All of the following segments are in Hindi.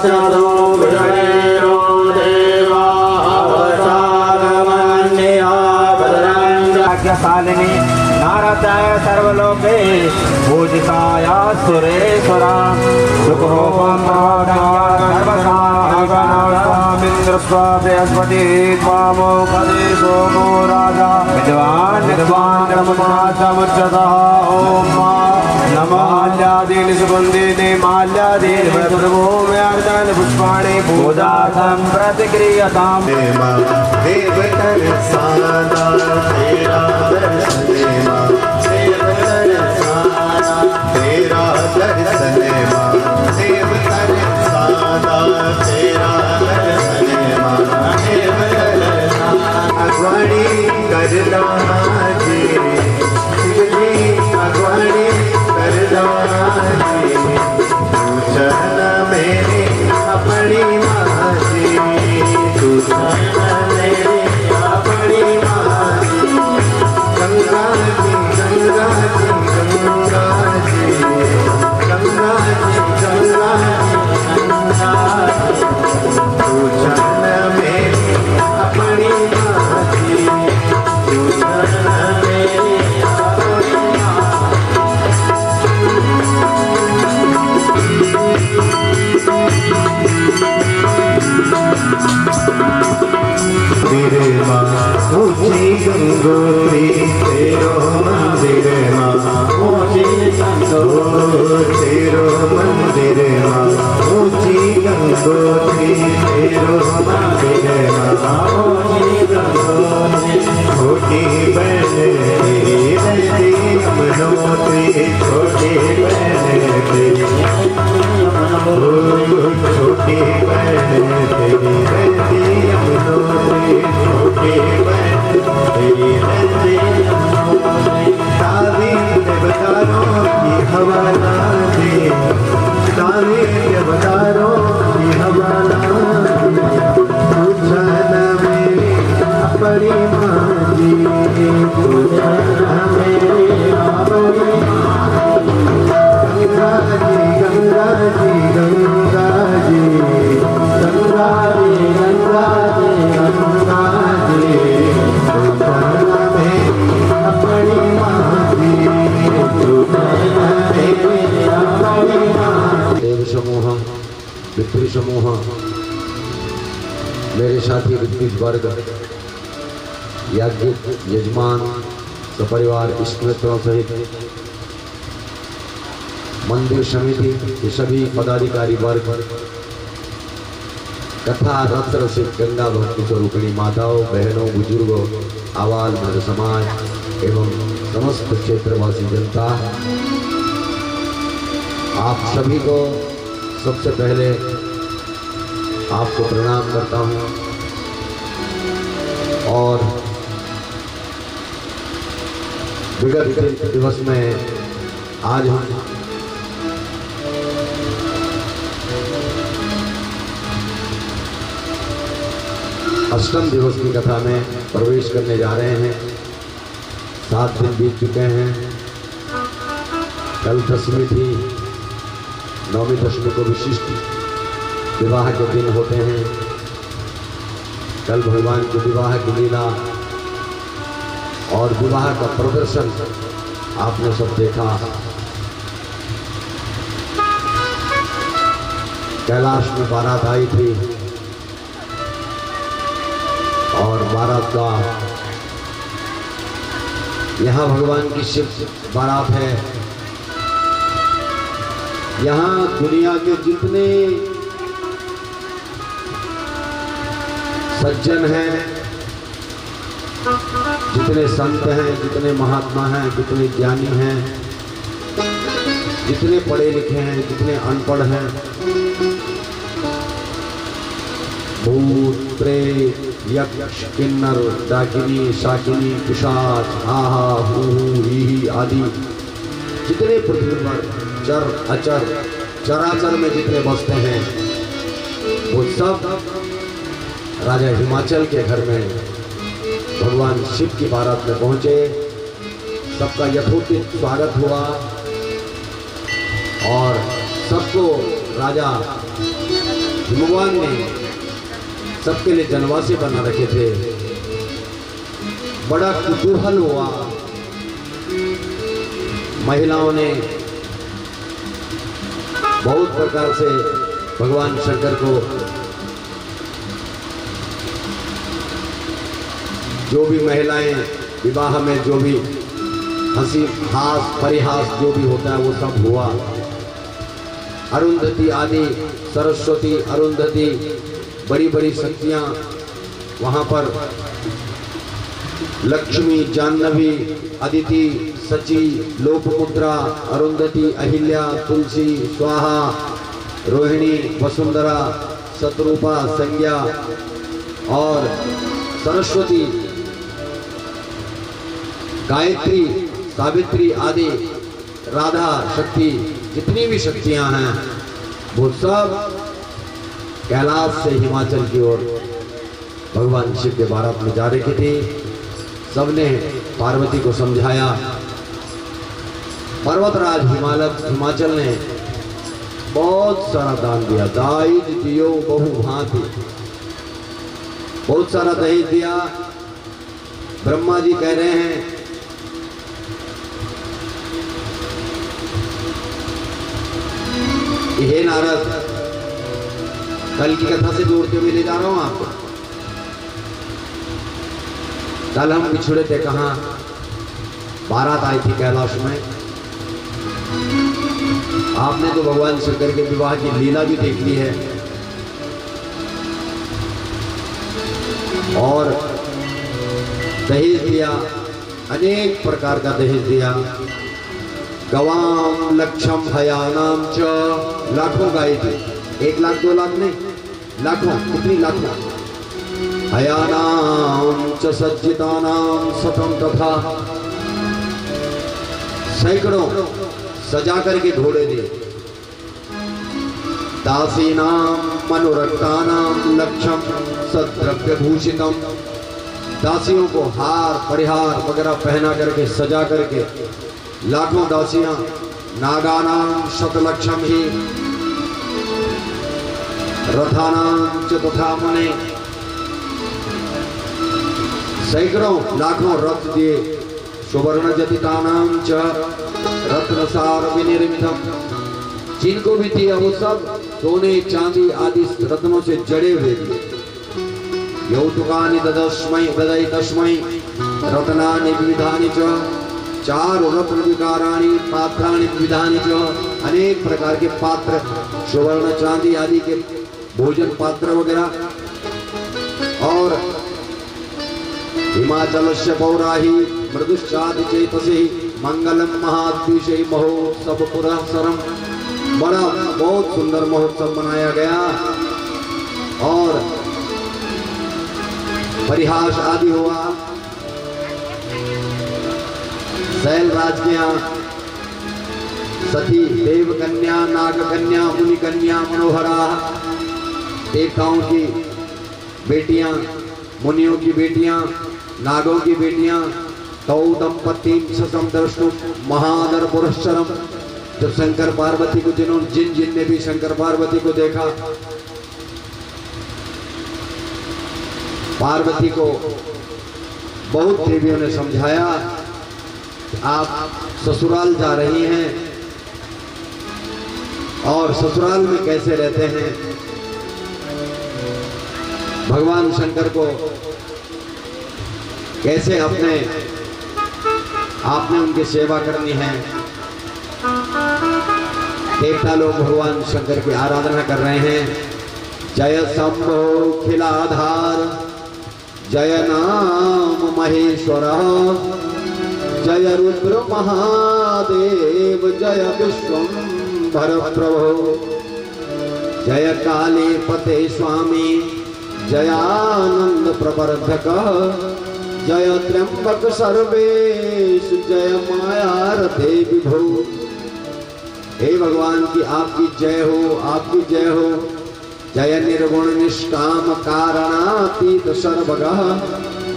सहस्रनो विषमेरो देवावसागमन्या भद्रङ्गाख्यशालिनी नारदाय सर्वलोके पूजिताय सुरेश्वरा सुखरूपं बृहस्पति त्वामो कदे सोमो राजा विद्वान् निर्वान् ब्रह्मणाचमुच्यतः ओम नमः माल्यादीनि सुगन्धिनि माल्यादीनि प्रभूम्यार्चन पुष्पाणि पूजार्थं प्रतिक्रियताम् देवतर सादा तेरा दर्शन मां देवतर सादा तेरा दर्शन मां देवतर सादा तेरा दर्शन मां देवतर अगवाणी करदाना जी शिव जी अगवाणी करदाना जी पूछन मेरे अपनी मां जी पूछन मेरे अपनी मां जी गंगा जी गंगा जी गंगा जी गंगा जी गंगा जी गंगा पूछन मेरे अपनी मां जी पूछन मेरे अपनी मां मंदिर मां ऊंची गंगोत्री तेरो मंदिर मां ऊंची गंगोत्री तेरो मंदिर मां ऊंची गंगोत्री तेरो मंदिर मां ऊंची गंगोत्री छोटी बहन तेरी रहती यमुनोत्री छोटी बहन तेरी छोटी बहन तेरी रहती यमुनोत्री छोटी बहन तेरी रहती यमुनोत्री तावीज़ देवदारों की हवाला दे तावीज़ देवदारों की हवाला दे पूछन मेरी अपनी मां जी पूछन मेरी अपनी मां गंगा जी गंगा जी गंगा जी गंगा जी गंगा जी गंगा जी पूछन मेरी अपनी मां जी पूछन मेरी अपनी मां देव समूह पितृ समूह मेरे साथी विद्युत वर्ग याज्ञिक यजमान सपरिवार इष्टमित्रों सहित मंदिर समिति के सभी पदाधिकारी वर्ग कथा रत्न से गंगा भक्ति स्वरूपिणी माताओं बहनों बुजुर्गों आवाल मर्द समाज एवं समस्त क्षेत्रवासी जनता आप सभी को सबसे पहले आपको प्रणाम करता हूं और विगत दिवस में आज हम अष्टम दिवस की कथा में प्रवेश करने जा रहे हैं। 7 दिन बीत चुके हैं। कल दशमी थी। 9वीं दशमी को विशिष्ट विवाह के दिन होते हैं। कल भगवान के विवाह की लीला और विवाह का प्रदर्शन आपने सब देखा। कैलाश में बारात आई थी और बारात का यहाँ भगवान की शिव बारात है। यहाँ दुनिया के जितने सज्जन हैं, जितने संत हैं, जितने महात्मा हैं, जितने ज्ञानी हैं, जितने पढ़े लिखे हैं, जितने अनपढ़ हैं, भूत प्रेत यक्ष किन्नर डाकिनी शाकिनी पिशाच आहा हू ही आदि जितने पृथ्वी पर चर अचर चराचर में जितने बसते हैं वो सब राजा हिमाचल के घर में भगवान शिव की बारात में पहुंचे। सबका यथोचित स्वागत हुआ और सबको राजा भगवान ने सबके लिए जनवासी बना रखे थे। बड़ा कुतूहल हुआ, महिलाओं ने बहुत प्रकार से भगवान शंकर को जो भी महिलाएं विवाह में जो भी हंसी हास परिहास जो भी होता है वो सब हुआ। अरुंधति आदि सरस्वती अरुंधति बड़ी बड़ी शक्तियां वहां पर, लक्ष्मी जाह्नवी अदिति सची लोपमुद्रा अरुंधति अहिल्या तुलसी स्वाहा रोहिणी वसुंधरा शत्रुपा संज्ञा और सरस्वती गायत्री सावित्री आदि राधा शक्ति जितनी भी शक्तियां हैं वो सब कैलाश से हिमाचल की ओर भगवान शिव के बारात में जा रही थी। सबने पार्वती को समझाया। पर्वतराज हिमाचल ने बहुत सारा दान दिया। दाइज दियो बहु भांति, बहुत सारा दहेज दिया। ब्रह्मा जी कह रहे हैं हे नारद, कल की कथा से जोड़ते हुए ले जा रहा हूं आपको। कल हम बिछुड़े थे, कहाँ बारात आई थी कैलाश में। आपने तो भगवान शंकर के विवाह की लीला भी देख ली है और दहेज दिया, अनेक प्रकार का दहेज दिया। गवाम लक्षम हयानाम च, लाखों गाय थी, 1 लाख 2 लाख नहीं, लाखों, कितनी लाखों। हयानाम च सज्जितानाम शतम, तथा सैकड़ों सजा करके घोड़े दिए। दासीनाम मनोरक्तानाम लक्षम सद्रव्य भूषितम, दासियों को हार परिहार वगैरह पहना करके सजा करके लाखों दासियां। नागानाम शतलक्षम ही रथानाम च तथा मने, सैकड़ों लाखों रथ दिए। सुवर्ण जतितानाम च रत्नसार विनिर्मितम, जिनको भी दिया वो सब सोने चांदी आदि रत्नों से जड़े हुए दिए। यौतुकानि ददस्मै ददई तस्मै रत्नानि विविधानि च, 4 रत्न विकाराणि पात्राणि विविधानि च, अनेक प्रकार के पात्र सुवर्ण चांदी आदि के भोजन पात्र वगैरह। और हिमाचल से पौराही मृदुश्चादि चेतसे मंगलम महाद्विषय महोत्सव पुरस्सरम, बड़ा बहुत सुंदर महोत्सव मनाया गया और परिहास आदि हुआ। शैलराज के यहाँ सती देव कन्या नाग कन्या मुनि कन्या मनोहरा, देवताओं की बेटियां मुनियों की बेटियां नागों की बेटियां, तौ दंपति ससम दृष्टु महादर पुरस्सरम। जब शंकर पार्वती को जिन ने भी शंकर पार्वती को देखा, पार्वती को बहुत देवियों ने समझाया आप ससुराल जा रही हैं और ससुराल में कैसे रहते हैं। भगवान शंकर को कैसे आपने उनकी सेवा करनी है। देवता लोग भगवान शंकर की आराधना कर रहे हैं। जय शंभो खिलाधार, जय नाम महेश्वर, जय रुद्र महादेव, जय विश्वंभर प्रभो, जय काली पते स्वामी, जयानंद प्रवर्धक, जय त्र्यंबक सर्वेश, जय मायारथे विभो। हे भगवान की आपकी जय हो, आपकी जय हो। जय निर्गुण निष्काम कारणातीत सर्वगः,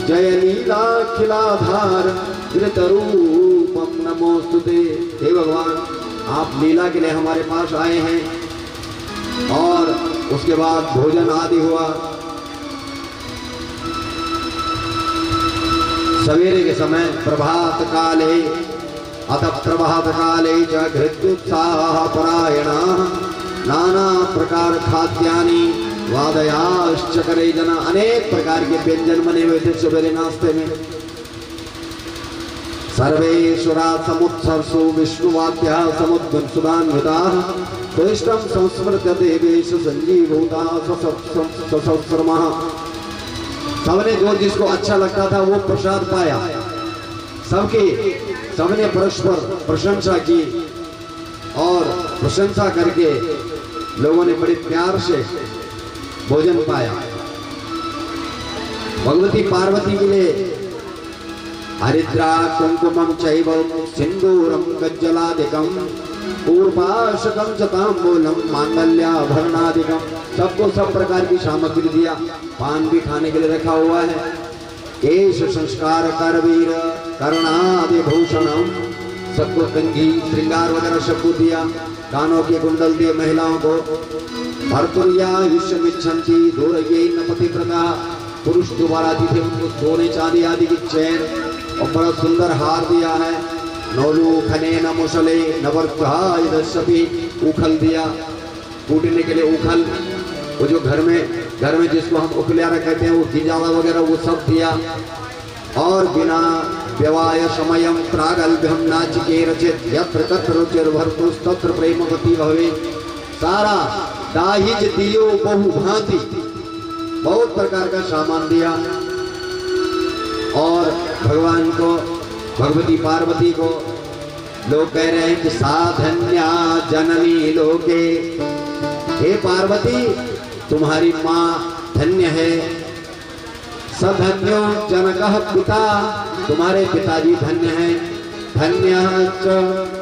जय लीलाखिलाधार धृत रूपम नमोस्तुते। हे भगवान आप लीला के लिए हमारे पास आए हैं और उसके बाद भोजन आदि हुआ। सवेरे के समय प्रभात काले अतः प्रभात काले च घृत्युत्साह परायण नाना प्रकार खाद्यानि वादयाश्चकरे जना, अनेक प्रकार के व्यंजन बने हुए थे सवेरे नाश्ते में। सर्वेश्वरा समुत्सर्षो विष्णुवाद्या समुद्गम सुधान्विता त्वष्टम संस्मृत्य देवेश संजीवूता ससस्रमा। सबने जो जिसको अच्छा लगता था वो प्रसाद पाया। सबने परस्पर प्रशंसा की और प्रशंसा करके लोगों ने बड़े प्यार से भोजन पाया। भगवती पार्वती के लिए हरिद्रा कुंकुमं चैव सिंदूरं गज्जलादिकं पूर्वाशकं च तांबूलं मांगल्याभरणादिकं, सबको सब प्रकार की सामग्री दिया। पान भी खाने के लिए रखा हुआ है। केश संस्कार करवीर कर्णादि भूषणम, सबको कंघी श्रृंगार वगैरह सबको दिया। कानों के कुंडल दिए महिलाओं को। भर्तुर्या युष्यमिच्छन्ति दूरयेन पतिव्रता, पुरुष दोबारा आती थे उनको सोने चांदी आदि की चैन और बड़ा सुंदर हार दिया है। नौलू खने न मुसले नवर्धायदस्यपि, उखल दिया कूटने के लिए उखल, वो जो घर में जिसको हम उखल्यारा कहते हैं, वो गिजाला वगैरह वो सब दिया। और बिना व्यवाय समयम प्रागल्भ्यम नाचिके रचित यत्र तत्र रुचिर्भर्तुस्तत्र प्रेमवती भवे, सारा दाहिज दियो बहु भांति, बहुत प्रकार का सामान दिया। और भगवान को, भगवती पार्वती को लोग कह रहे हैं कि साधन्या जननी लोके, हे पार्वती तुम्हारी माँ धन्य है। सधन्यो जनकः पिता, तुम्हारे पिताजी धन्य हैं। धन्य च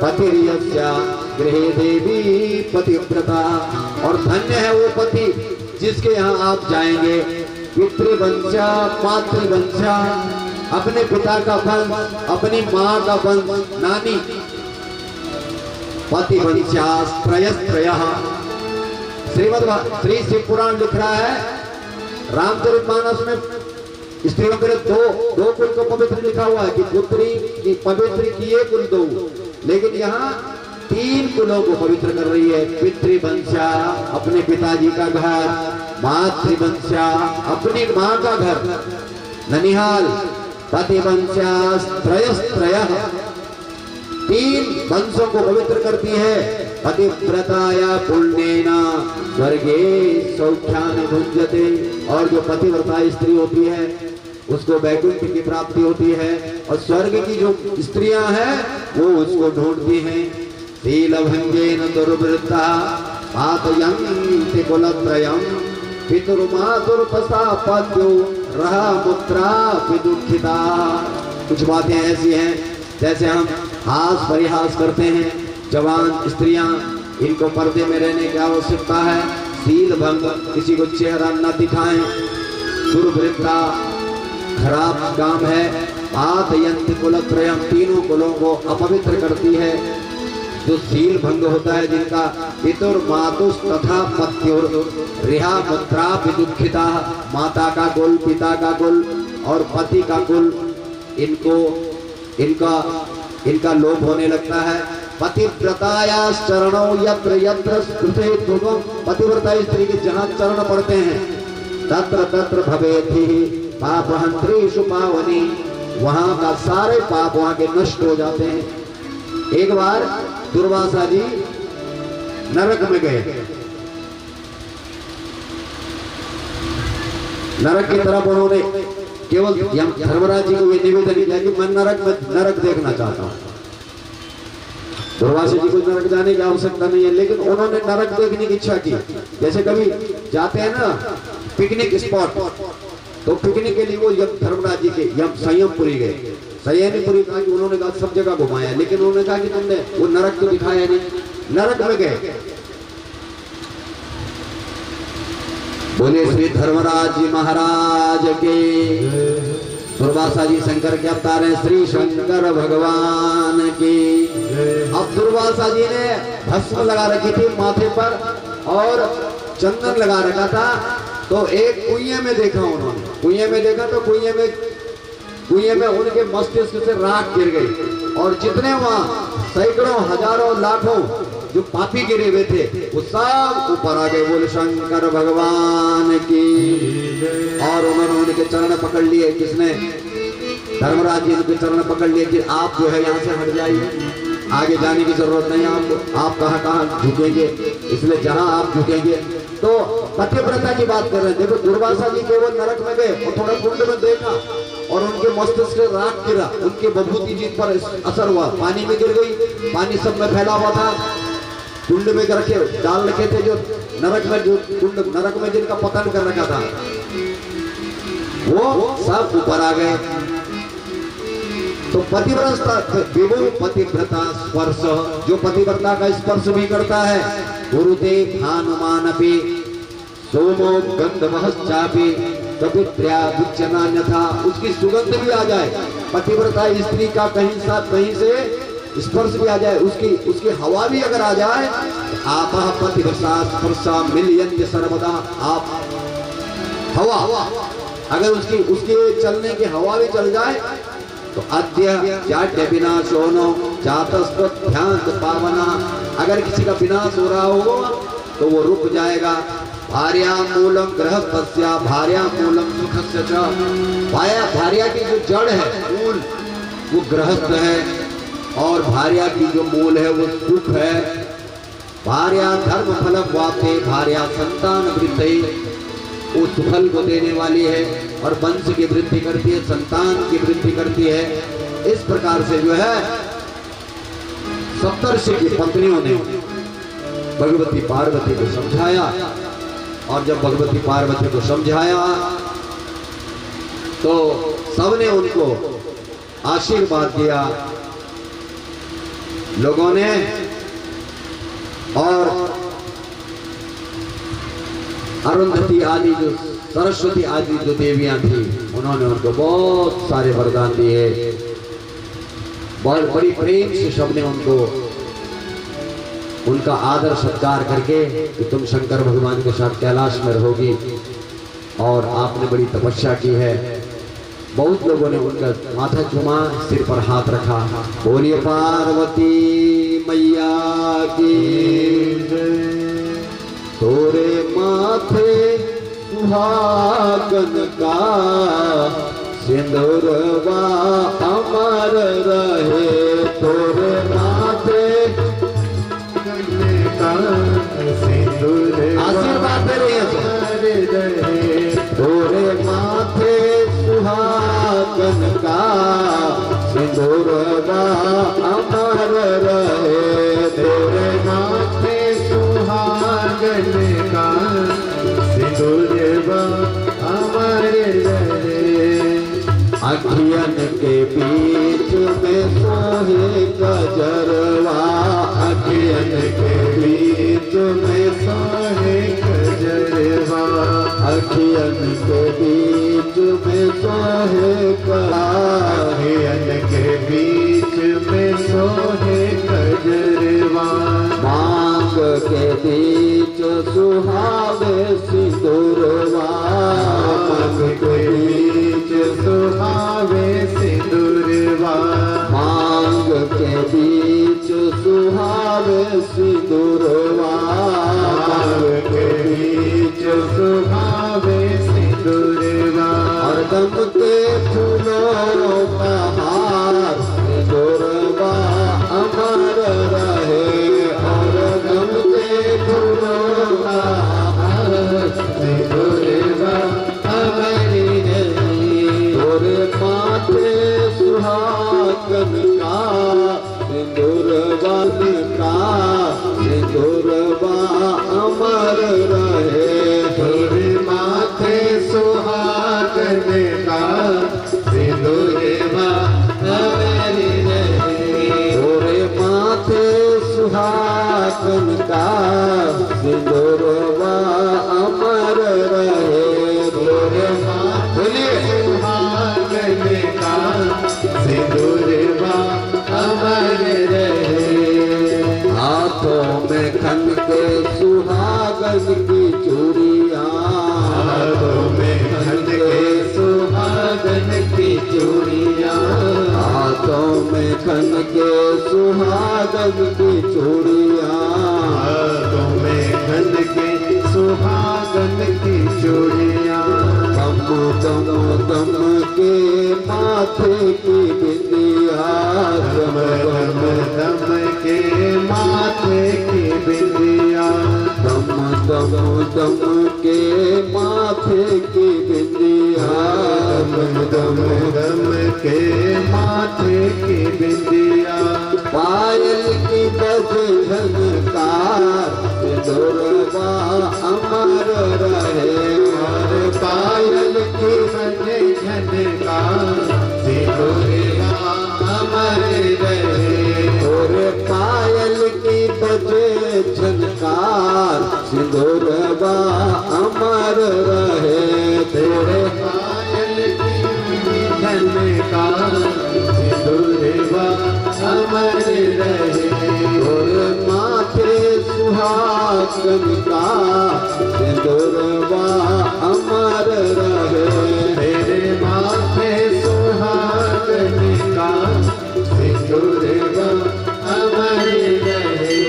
पतिर्यस्या गृहे देवी पतिव्रता, और धन्य है वो पति जिसके यहाँ आप जाएंगे। पितृवंशा मातृवंशा, अपने पिता का वंश, अपनी माँ का वंश, नानी। पतिवंशास्त्रयस्त्रयः, श्री शिव पुराण लिख रहा है। रामचरितमानस में स्त्रियों के लिए दो कुल को पवित्र लिखा हुआ है कि पुत्री की पवित्र किए कुल दो, लेकिन यहाँ 3 कुलों को पवित्र कर रही है। पितृवंशा, अपने पिताजी का घर। मातृवंशा, अपनी माँ का घर ननिहाल। पतिवंशास्त्रयस्त्रयः, 3 वंशों को पवित्र करती है। पतिव्रताया पुण्येन स्वर्गे सौख्यानि भुंजते, और जो पतिव्रता स्त्री होती है उसको वैकुंठ की प्राप्ति होती है, और स्वर्ग की जो स्त्रियां हैं वो उसको ढूंढती हैं। शीलभंगेन दुर्वृत्ता पातयन्ति कुलत्रयम्, पितुर्मातुर्पसापत्यो रहा मुत्रा विदुखिता। कुछ बातें ऐसी हैं जैसे हम हास परिहास करते हैं। जवान स्त्रियां, इनको पर्दे में रहने की आवश्यकता है। शील भंग, किसी को चेहरा न दिखाएं। दुर्वृत्ता, खराब काम है। पातयन्ति कुलत्रयम्, 3 कुलों को अपवित्र करती है। जो शील भंग होता है, जिनका पितुर मातुस तथा पत्युर रिहा मुद्रा विदुखिता, माता का कुल, पिता का कुल और पति का कुल, इनका लोभ होने लगता है। पतिव्रताया चरणों यत्र यत्र स्पृशे ध्रुवम्, पतिव्रता स्त्री के जहाँ चरण पड़ते हैं तत्र तत्र भवेति पापहन्त्रीषु पावनी, वहाँ का सारे पाप वहाँ के नष्ट हो जाते हैं। एक बार दुर्वासा जी नरक में गए। नरक की तरफ उन्होंने केवल धर्मराज जी को ये निवेदन किया कि मैं नरक देखना चाहता हूँ। दुर्वासा जी को नरक जाने की आवश्यकता नहीं है, लेकिन उन्होंने नरक देखने की इच्छा की। जैसे कभी जाते हैं ना पिकनिक स्पॉट, तो पिकनिक के लिए वो धर्मराज जी के संयमपुरी गए। संयमपुरी कहा कि उन्होंने कहा सब जगह घुमाया, लेकिन उन्होंने कहा कि तुमने वो नरक तो दिखाया नहीं। नरक में गए। बोले श्री धर्मराज जी महाराज के। दुर्वासा जी शंकर के अवतार हैं, श्री शंकर भगवान की। अब दुर्वासा जी ने भस्म लगा रखी थी माथे पर और चंदन लगा रखा था। तो एक कुएं में देखा उन्होंने, कुएं में देखा तो कुएं में उनके मस्तिष्क से राख गिर गई और जितने वहां सैकड़ों हजारों लाखों जो पापी गिरे हुए थे वो सब ऊपर आ गए। बोले शंकर भगवान की। और उन्होंने उनके चरण पकड़ लिए। किसने? धर्मराज जी उनके चरण पकड़ लिए कि आप जो है यहाँ से हट जाइए, आगे जाने की जरूरत नहीं आपको, आप कहाँ कहाँ झुकेंगे, इसलिए जहाँ आप झुकेंगे। तो पतिव्रता की बात कर रहे हैं। देखो दुर्वासा जी केवल नरक में गए और थोड़ा कुंड में देखा और उनके मस्तिष्क से राख गिरा, उनके बभूति जी पर असर हुआ, पानी में गिर गई, पानी सब में फैला हुआ था। कुंड में रखे डाल रखे थे जो नरक में, जो कुंड नरक में जिनका पतन कर रखा था वो सब ऊपर आ गए। तो पतिव्रता स्पर्श, जो पतिव्रता का स्पर्श भी करता है, गुरुदेव हनुमान भी सोमो गंधवश्चापि कपित्र्या विच्चनान्यथा, उसकी सुगंध भी आ जाए। पतिव्रता स्त्री का कहीं से स्पर्श भी आ जाए, उसकी हवा भी अगर आ जाए, आप पतिव्रता स्पर्शा मिलियन्ते सर्वदा। आप हवा अगर उसके चलने की हवा भी चल जाए तो अद्य जाड्य विनाशोनो जातस्त्व ध्यान पावना, अगर किसी का विनाश हो रहा हो तो वो रुक जाएगा। भार्या मूलम गृहस्थस्या भार्या मूलम सुखस्य च, भार्या की जो जड़ है मूल वो गृहस्थ है और भार्या की जो मूल है वो सुख है। भार्या धर्म फल वाप्ते भार्या संतान वृद्धि, वो सुफल को देने वाली है और वंश की वृद्धि करती है, संतान की वृद्धि करती है। इस प्रकार से जो है सप्तर्षि की पत्नियों ने भगवती पार्वती को समझाया और जब भगवती पार्वती को समझाया तो सबने उनको आशीर्वाद दिया लोगों ने। और अरुंधति आदि जो सरस्वती आदि जो देवियां थी उन्होंने उनको बहुत सारे वरदान दिए, बहुत बड़ी प्रेम से सबने उनका आदर सत्कार करके कि तुम शंकर भगवान के साथ कैलाश में रहोगी और आपने बड़ी तपस्या की है। बहुत लोगों ने उनका माथा चूमा, सिर पर हाथ रखा। बोलिए पार्वती मैया की। तोरे माथे सुहागन का सिंदूरवा अमर रहे, तोरे माथे आशीर्वाद दे रहे, तोरे माथे सुहागन का सिंदूरवा अमर रहे, तोरे माथे सुहागन का सिंदूरवा अमर रहे। अखियन के बीच में सोहे गजरवा, अखियन के बीच में सोहे गजरवा, अखियन के बीच में सोहे अखियन के बीच में सोहे गजरवा, मांग के बीच सुहावे सिंदूरवा, मांग के बीच सुहावे सिंदूरवा, मांग के बीच सुहावे सिंदूरवा, मांग के बीच सुहावे सिंदूरवा। और दम के फूलों का हार सिंदूरवा अमर रहे, और दम के फूलों का हार सिंदूरवा अमर रहे, तोरे माथे सुहागन का सिंदूरवा का सिंदूरवा अमर रहे, तोरे माथे सुहागन का सिंदूरवा अमर रहे, तोरे माथे सुहागन का सिंदूरवा अमर रहे, तोरे माथे सुहागन का सिंदूरवा अमर रहे। हाथों में खन के सुहाग सुहागन की चूड़ियां, हाथों में खन के सुहागन की चूड़ियां, हाथों में खन के सुहागन की चूड़ियां, हाथों में खन के सुहागन की चूड़ियां, दम दम दम के माथे की बिंदिया, दम दम दम के माथे की बिंदिया, दम दम दम के माथे की बिंदिया, दम दम दम के माथे की बिंदिया, पायल की बज झनकार, सिंदूरवा अमर रहे, और पायल की बजे झनकार, सिंदूरवा अमर रहे, और पायल की बजे झनकार, सिंदूरवा अमर रहे, तेरे पायल की झनकार, सिंदूरवा अमर रहे, और माथे सुहागन का, सिंदूरवा अमर रहे, तेरे माथे सुहागन का, सिंदूरवा अमर रहे।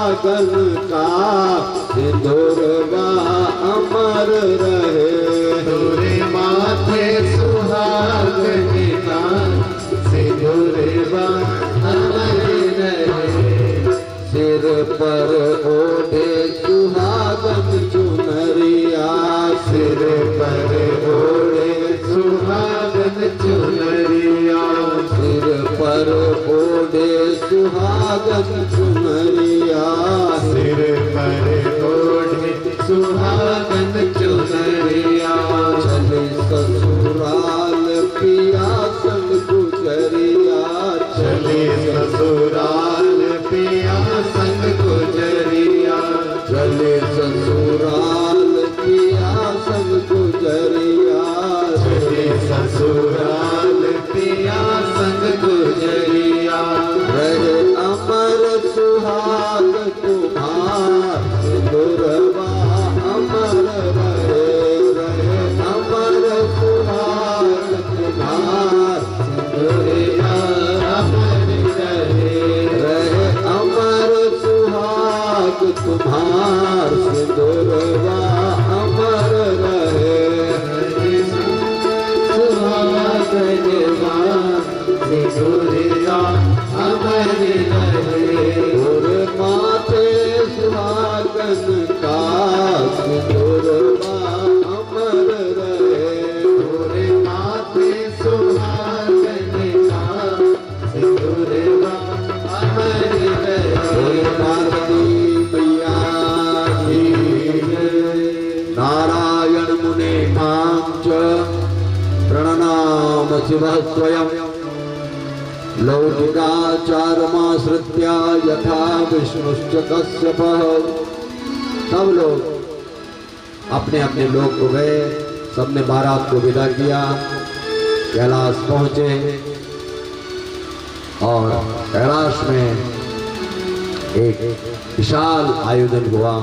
सुहागन का, सिंदूरवा अमर रहे, तोरे माथे सुहागन का, सिंदूरवा अमर रहे, सिर पर ओढ़े सुहागन चुनरिया, सिर पर ओढ़े सुहागन चुनरिया, सिर पर ओढ़े सुहागन चुनरिया, सिर पर ओढ़े सुहागन चुनरिया, चले ससुराल पिया संग गुजरिया, चले ससुराल पिया संग गुजरिया, चले ससुराल पिया संग गुजरिया, चले ससुराल पिया संग गुजरिया, रहे अमर सुहाग तुम्हार, सिंदूरवा अमर रहे, रहे अमर सुहाग तुम्हार, सिंदूरिया अमर रहे, रहे अमर सुहाग तुम्हार, सिंदूरवा अमर रहे, सुहागन सिंदूरिया अमर रहे, और माथे सुहागन का, सिंदूरवा अमर रहे, तोरे माथे सुहागन का, सिंदूरवा अमर बोले रहे। पार्वती मैया की नारायण मुने मां च प्रणनाम शिवः स्वयं, लौकिकाचारमाश्रित्य यथा विष्णुश्च कश्यपः। सब लोग अपने अपने लोक को गए, सबने बारात को विदा किया, कैलाश पहुंचे और कैलाश में एक विशाल आयोजन हुआ।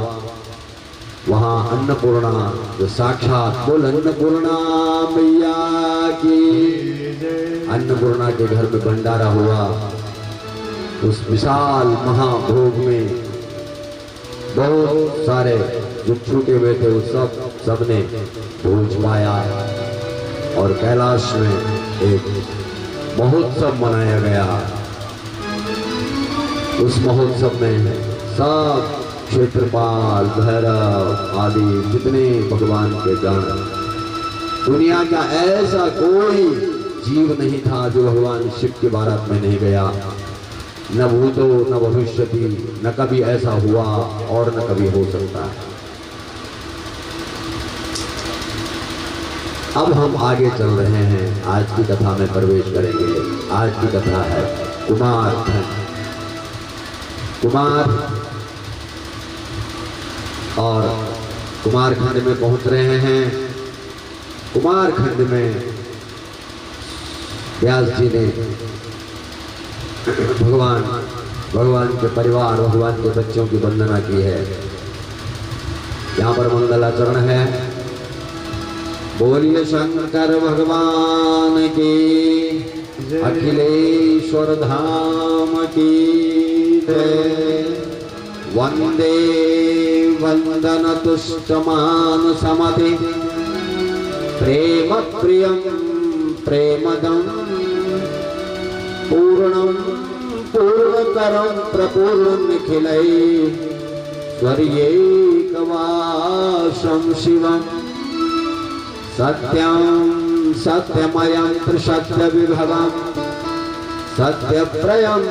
वहाँ अन्नपूर्णा जो साक्षात बोल अन्नपूर्णा मैया की, अन्नपूर्णा के घर में भंडारा हुआ। उस विशाल महाभोग में बहुत सारे जो छूटे हुए थे उस सबने भोज पाया और कैलाश में एक महोत्सव मनाया गया। उस महोत्सव में सब क्षेत्रपाल, भैरव आदि जितने भगवान के गण, दुनिया का ऐसा कोई जीव नहीं था जो भगवान शिव की बारात में नहीं गया। न भूतो न भविष्यति, न कभी ऐसा हुआ और न कभी हो सकता है। अब हम आगे चल रहे हैं, आज की कथा में प्रवेश करेंगे। आज की कथा है कुमार खंड। कुमार और कुमार खंड में पहुंच रहे हैं। कुमार खंड में व्यास जी ने भगवान के परिवार, भगवान के बच्चों की वंदना की है। यहाँ पर मंगलाचरण है। बोलिए शंकर भगवान की, अखिलेश्वर धाम की जय। वंदे वंदन तुष्टमान समति, प्रेम प्रियम प्रेमदम, पूर्णम पूर्णतरम प्रपूर्ण निखिलै, स्वर्यैकवासं शिवम, सत्यं सत्यमयं त्रिसत्य विभवं, सत्यप्रयं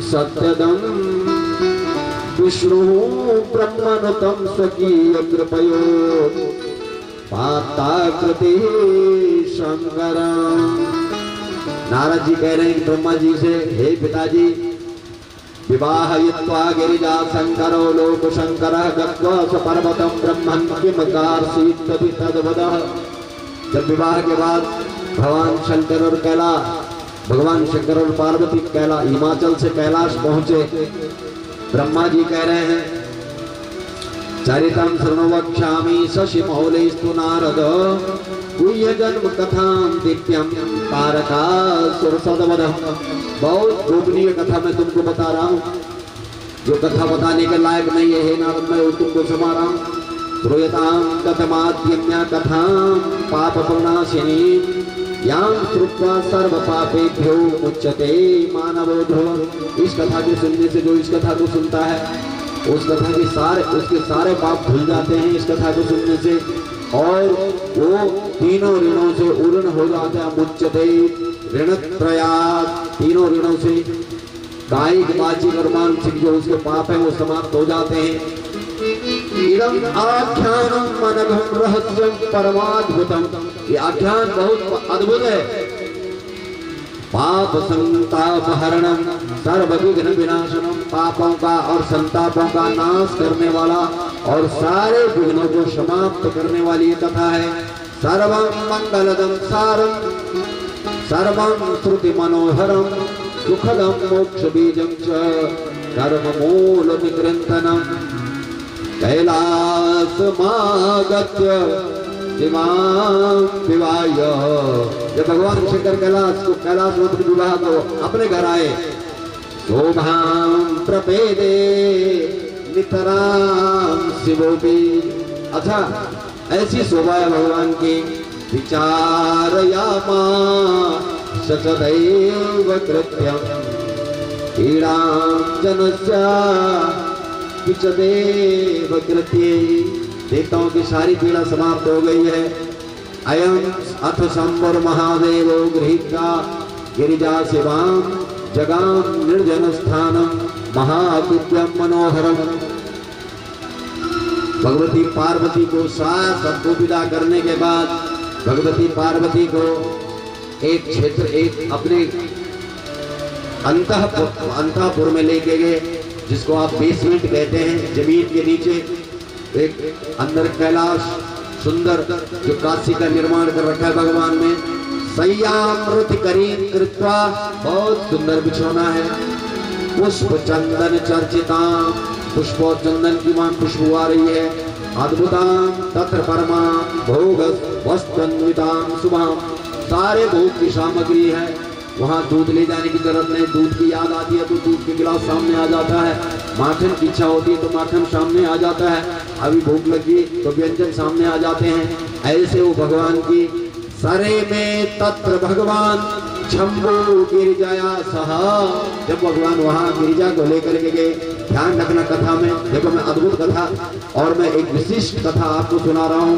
सत्यदं, विष्णु ब्रह्मनुतं स्वकीय कृपयो पाताकृति शंकरं। नारद जी कह रहे हैं ब्रह्मा जी से, हे पिताजी, विवाहयित्वा गिरिजा शंकरो लोक शंकरः गत्वा स्वपर्वतं ब्रह्मन् किम कार्षीत् तद्वदः। जब विवाह के बाद भगवान शंकर और पार्वती हिमाचल से कैलाश पहुंचे। ब्रह्मा जी कह रहे हैं, चरितं शृणु वक्ष्यामि शशि मौलेस्तु नारद, गुह्य जन्म कथां दिव्यं तारकासुर सदवदः। बहुत गोपनीय कथा मैं तुमको बता रहा हूँ, जो कथा बताने के लायक नहीं है, हे नारद, मैं तुमको सुना रहा हूँ। श्रूयतां कथमाद्यम्या कथां पापपूर्णाशिनी, यां श्रुत्वा सर्व पापेभ्यो मुच्यते मानवो ध्रुवः। इस कथा के सुनने से जो इस कथा को सुनता है, उस कथा के उसके सारे पाप धुल जाते हैं इस कथा को सुनने से, और वो तीनों ऋणों से उर्ण हो जाता है। मुच्यते ऋणत्रयात्, तीनों ऋणों से कायिक वाचिक और मानसिक जो उसके पाप है वो समाप्त हो जाते हैं। इदं आख्यानम् अनघं रहस्यं परमाद्भुतम्, ये आख्यान बहुत अद्भुत है। पाप संताप हरणम सर्व विघ्न विनाशनम, पापों का और संतापों का नाश करने वाला और सारे विघ्नों को समाप्त करने वाली ये कथा है। सर्वं मंगलदं सारं सर्वं श्रुति मनोहरं, सुखदं मोक्ष बीजं च कर्म मूल निकृन्तनं, कैलासमागत्य विवाह। जब भगवान शंकर कैलाश मंत्र विवाह को अपने घर आए, शोभां प्रपेदे नितरां शिवोपि। अच्छा, ऐसी शोभा है भगवान की। विचारयामा सचदैव कृत्यं, पीड़ां जनस्य विचदेव कृत्यै। देवताओं की सारी पीड़ा समाप्त हो गई है। अयम अथ शंभर महादेवो गृहीत्वा गिरिजा शिवां जगाम निर्जन स्थानम महादिव्यम मनोहरम। भगवती पार्वती को सबको विदा करने के बाद भगवती पार्वती को एक क्षेत्र, एक अपने अंतःपुर में लेके गए, जिसको आप बेसमेंट कहते हैं। जमीन के नीचे एक अंदर कैलाश सुंदर जो काशी का निर्माण कर रखा है भगवान में। सय्यामृत करीम कृत्वा, बहुत सुंदर बिछौना है। पुष्प चंदन चर्चिता, पुष्प और चंदन की मान खुशबू आ रही है। अद्भुता तत्र परमा भोग वस्तन्वितां शुभां, सारे भोग की सामग्री है। वहाँ दूध ले जाने की जरूरत नहीं, दूध की याद आती है तो दूध के गिलास सामने आ जाता है। माखन की इच्छा होती है तो माखन सामने आ जाता है। अभी भूख लगी तो व्यंजन सामने आ जाते हैं। ऐसे वो भगवान की सरे में तत्र भगवान शंभु गिरिजाया सहा। जब भगवान वहाँ गिरिजा को लेकर के गए, ध्यान रखना कथा में, देखो मैं अद्भुत कथा और मैं एक विशिष्ट कथा आपको सुना रहा हूँ।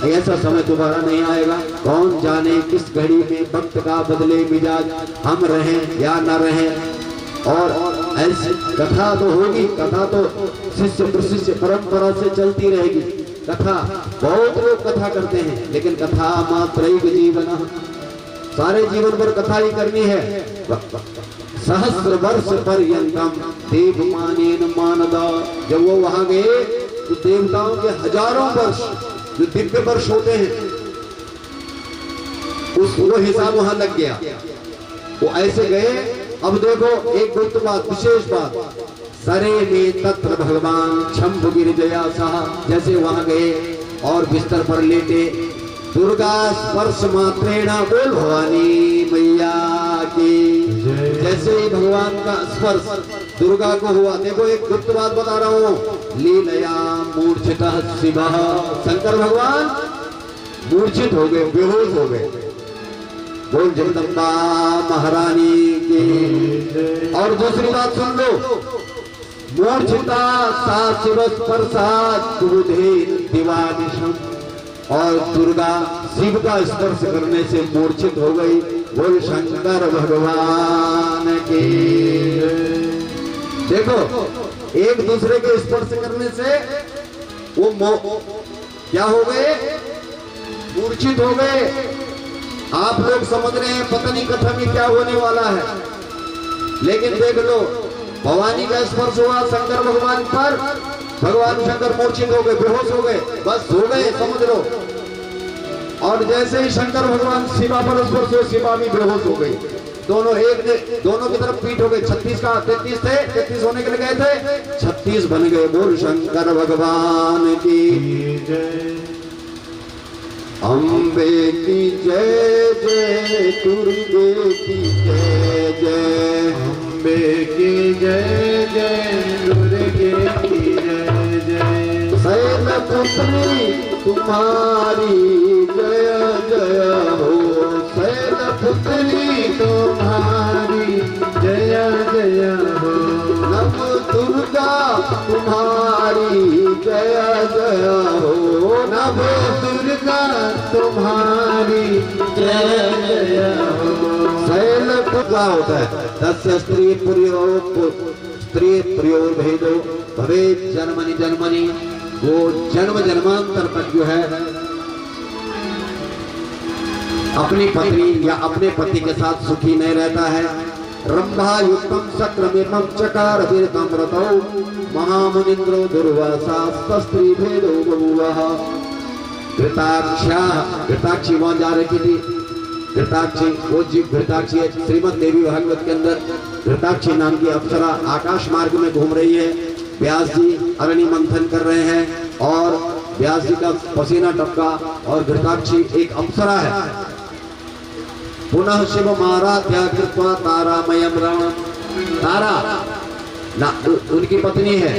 ऐसा समय दोबारा नहीं आएगा। कौन जाने किस घड़ी में भक्त का बदले मिजाज, हम रहें या न रहें। और ऐसी कथा तो होगी, कथा तो शिष्य प्रशिष्य परंपरा से चलती रहेगी। कथा बहुत लोग कथा करते हैं, लेकिन कथा मात्रैक जीवन, सारे जीवन पर कथा ही करनी है। सहस्र वर्ष पर्यंतम देव मानेन मानदा। जब वो वहां गए तो देवताओं के हजारों वर्ष जो दिव्य वर्ष होते हैं उस वो हिसाब वहां लग गया। वो ऐसे गए। अब देखो एक गुप्त बात, विशेष बात, सरे में तत्र भगवान शंभु गिरिजया साह। जैसे वहां गए और बिस्तर पर लेटे, दुर्गा स्पर्श मात्रेणा, बोल भवानी मैया की। जैसे ही भगवान का स्पर्श दुर्गा को हुआ, देखो एक गुप्त बात बता रहा हूँ, लीलया मूर्छितः शिवः, शंकर भगवान मूर्छित हो गए, बेहोश हो गए। बोल जगदम्बा महारानी की। और दूसरी बात सुन लो, मूर्छिता सा शिव स्पर्शात् क्रुधे दिवानिशम्। और दुर्गा शिव का स्पर्श करने से मूर्छित हो गई। बोल शंकर भगवान की। देखो एक दूसरे के स्पर्श करने से वो क्या हो गए, मूर्छित हो गए। आप लोग समझ रहे हैं पता नहीं कथा में क्या होने वाला है, लेकिन देख लो भवानी का स्पर्श हुआ शंकर भगवान पर, भगवान शंकर मूर्छित हो गए, बेहोश हो गए, बस हो गए, समझ लो। और जैसे ही शंकर भगवान शिवा पर स्पर्श हुए, शिवा भी बेहोश हो गई। दोनों एक ने दोनों की तरफ पीठ हो गई। 36 का 33 थे, 33 होने के लिए गए थे, 36 बन गए। बोल शंकर भगवान की जय। अम्बे की जय जय, दुर्गे की जय जय, अम्बे की जय जय, दुर्गे की जय जय। शैलपुत्री तुम्हारी जय जय हो, शैलपुत्री तुम्हारी जय जय हो। नव दुर्गा तुम्हारी जय जय हो, नव दुर्गा तुम्हारी जय जय हो। शैलपुत्री होता है, तस्य स्त्री प्रियो भेदो भवेत् जन्मनि जन्मनि। वो जन्म जन्मांतर तक जो है अपनी पत्नी या अपने पति के साथ सुखी नहीं रहता है। रंभा युक्तम सक्रमेमं चकार वीरतम रतौ, महामुनिन्द्रो दुर्वासा स्त्री भेदो बभूवः। घृताक्षी वहां जा रही थी। घृताक्षी वो जीव घृताक्षी है, श्रीमद देवी भागवत के अंदर घृताक्षी नाम की अप्सरा आकाश मार्ग में घूम रही है। व्यास जी अग्नि मंथन कर रहे हैं और व्यास जी का पसीना टपका, और घृताक्षी एक अप्सरा है। पुनः शिव माराध्या कृत्वा तारामयम रण। तारा ना उनकी पत्नी है,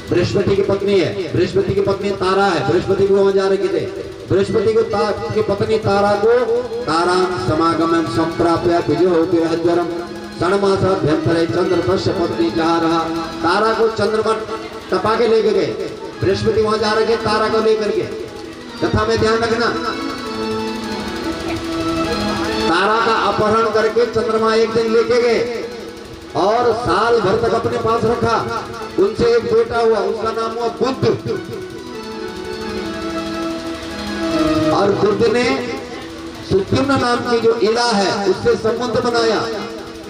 बृहस्पति की पत्नी है, बृहस्पति की पत्नी तारा है। बृहस्पति को वहां जा रहे थे, बृहस्पति को की पत्नी तारा को तारा समागम संप्राप्य विजय हजरम षण्मासाभ्यंतरे चंद्र पश्य पत्नी जहाँ रहा। तारा को चंद्रमा टपा के लेके गए, बृहस्पति वहां जा रहे थे तारा को लेकर के। कथा में ध्यान रखना, तारा का अपहरण करके चंद्रमा एक दिन लेके गए और साल भर तक अपने पास रखा। उनसे एक बेटा हुआ, उसका नाम हुआ बुद्ध। और बुद्ध ने सुद्युम्न नाम की जो इला है उससे संबंध बनाया,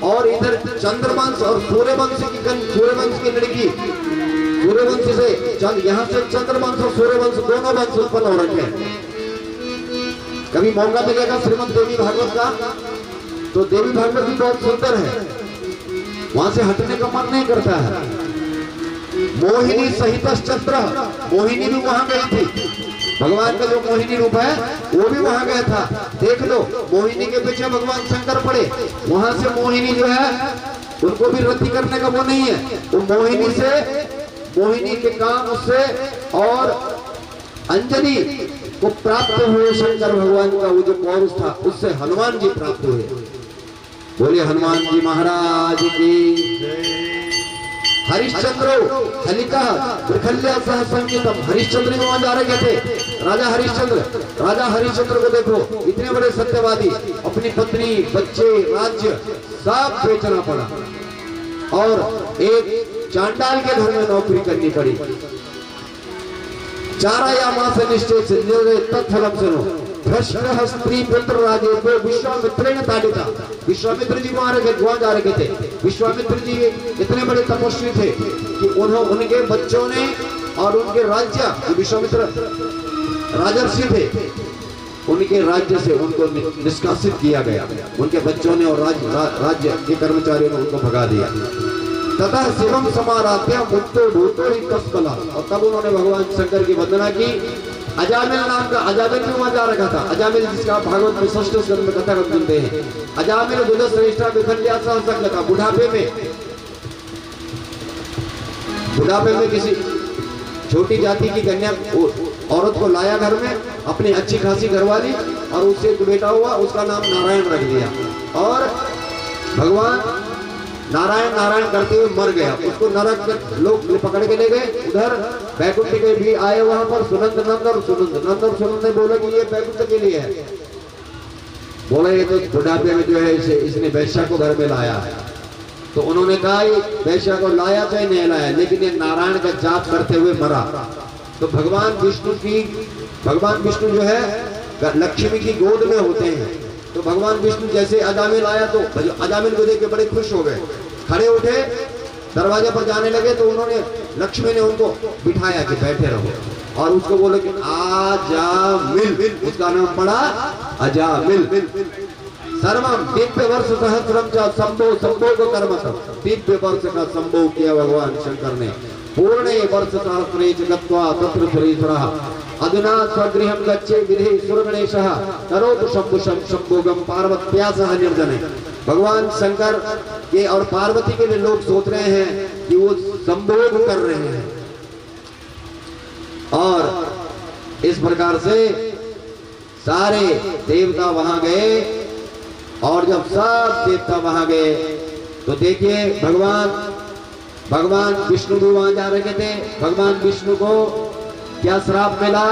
और इधर चंद्रवंश और सूर्यवंश की लड़की, सूर्यवंश से यहाँ से चंद्रवंश और सूर्यवंश दोनों वंश उत्पन्न हो रखे हैं। कभी मौका मिलेगा श्रीमद देवी भागवत का, तो देवी भागवत भी बहुत सुंदर है, वहां से हटने का मन नहीं करता है। मोहिनी सहित चंद्र, मोहिनी भी वहां गई थी। भगवान का जो मोहिनी रूप है वो भी वहां गया था। देख लो, मोहिनी के पीछे भगवान शंकर पड़े, वहां से मोहिनी जो है उनको भी रद्दी करने का वो नहीं है। वो मोहिनी के काम उससे, और अंजलि को प्राप्त हुए शंकर भगवान का वो जो पौरुष था उससे हनुमान जी प्राप्त हुए। बोले हनुमान जी महाराज की। हरिश्चंद्रो हलिका प्रखल्या सह संगीतम। हरिश्चंद्र को वहां जा रहे थे, राजा हरिश्चंद्र को देखो, इतने बड़े सत्यवादी, अपनी पत्नी बच्चे राज्य सब बेचना पड़ा। और एक चांडाल के घर में नौकरी करनी पड़ी। चारा या मां से निश्चय से तत्फलम सुनो भ्रष्ट स्त्री पुत्र राजे वो विश्वामित्र ने ताड़िता। विश्वामित्र जी वहां जा रहे थे। विश्वामित्र जी इतने बड़े तपस्वी थे कि उनके बच्चों ने और उनके राज्य, विश्वामित्र राजर्षि थे, उनके राज्य से उनको निष्कासित किया गया। उनके बच्चों ने और राज्य के कर्मचारियों ने उनको भगा दिया। तथा शिवम समाराध्य मुक्तो भूतो ही कसबला। और तब उन्होंने भगवान शंकर की वंदना की। अजामिल नाम का, अजामिल भी वहां जा रखा था। अजामिल जिसका भागवत में षष्ठ स्कंद में कथा सुनते हैं। अजामिल दुध श्रेष्ठा विखंडिया सहसंगता। बुढ़ापे में किसी छोटी जाति की कन्या औरत को लाया घर में, अपनी अच्छी खासी घरवाली, और उससे एक बेटा हुआ, उसका नाम नारायण रख दिया। और भगवान नारायण नारायण करते हुए मर गया। उसको नरक लोग पकड़ के ले गए। उधर बैकुंठ के भी आए वहां पर सुनंद नंद और सुनंद ने बोला कि ये बैकुंठ के लिए है। बोले ये तो बुढ़ापे में जो है इसने वैश्या को घर में लाया है। तो उन्होंने कहा वैश्या को लाया चाहे नहीं लाया, लेकिन ये नारायण का जाप करते हुए मरा। तो भगवान विष्णु जो है लक्ष्मी की गोद में होते हैं। तो भगवान विष्णु जैसे अजामिल आया तो अजामिल को देख के बड़े खुश हो गए, खड़े उठे, दरवाजे पर जाने लगे। तो उन्होंने लक्ष्मी ने उनको बिठाया कि बैठे रहो, और उसको बोले कि अजामिल, उसका नाम पड़ा अजामिल। सर्वम दिव्य वर्ष सहस्रम च संभोग कर्म। दिव्य वर्ष का संभोग किया भगवान शंकर ने। पूर्णे वर्ष सहस्रे गत्वा तत्र सुरेश्वरः अधुना स्वगृहं गच्छे विधे सुरगणेशः करोतु शंभोगम पार्वत्यासः निर्जने। भगवान शंकर के और पार्वती के लिए लोग सोच रहे हैं कि वो संभोग कर रहे हैं। और इस प्रकार से सारे देवता वहां गए। और जब सब देवता वहां गए तो देखिए भगवान विष्णु भी वहां जा रहे थे। भगवान विष्णु को क्या श्राप मिला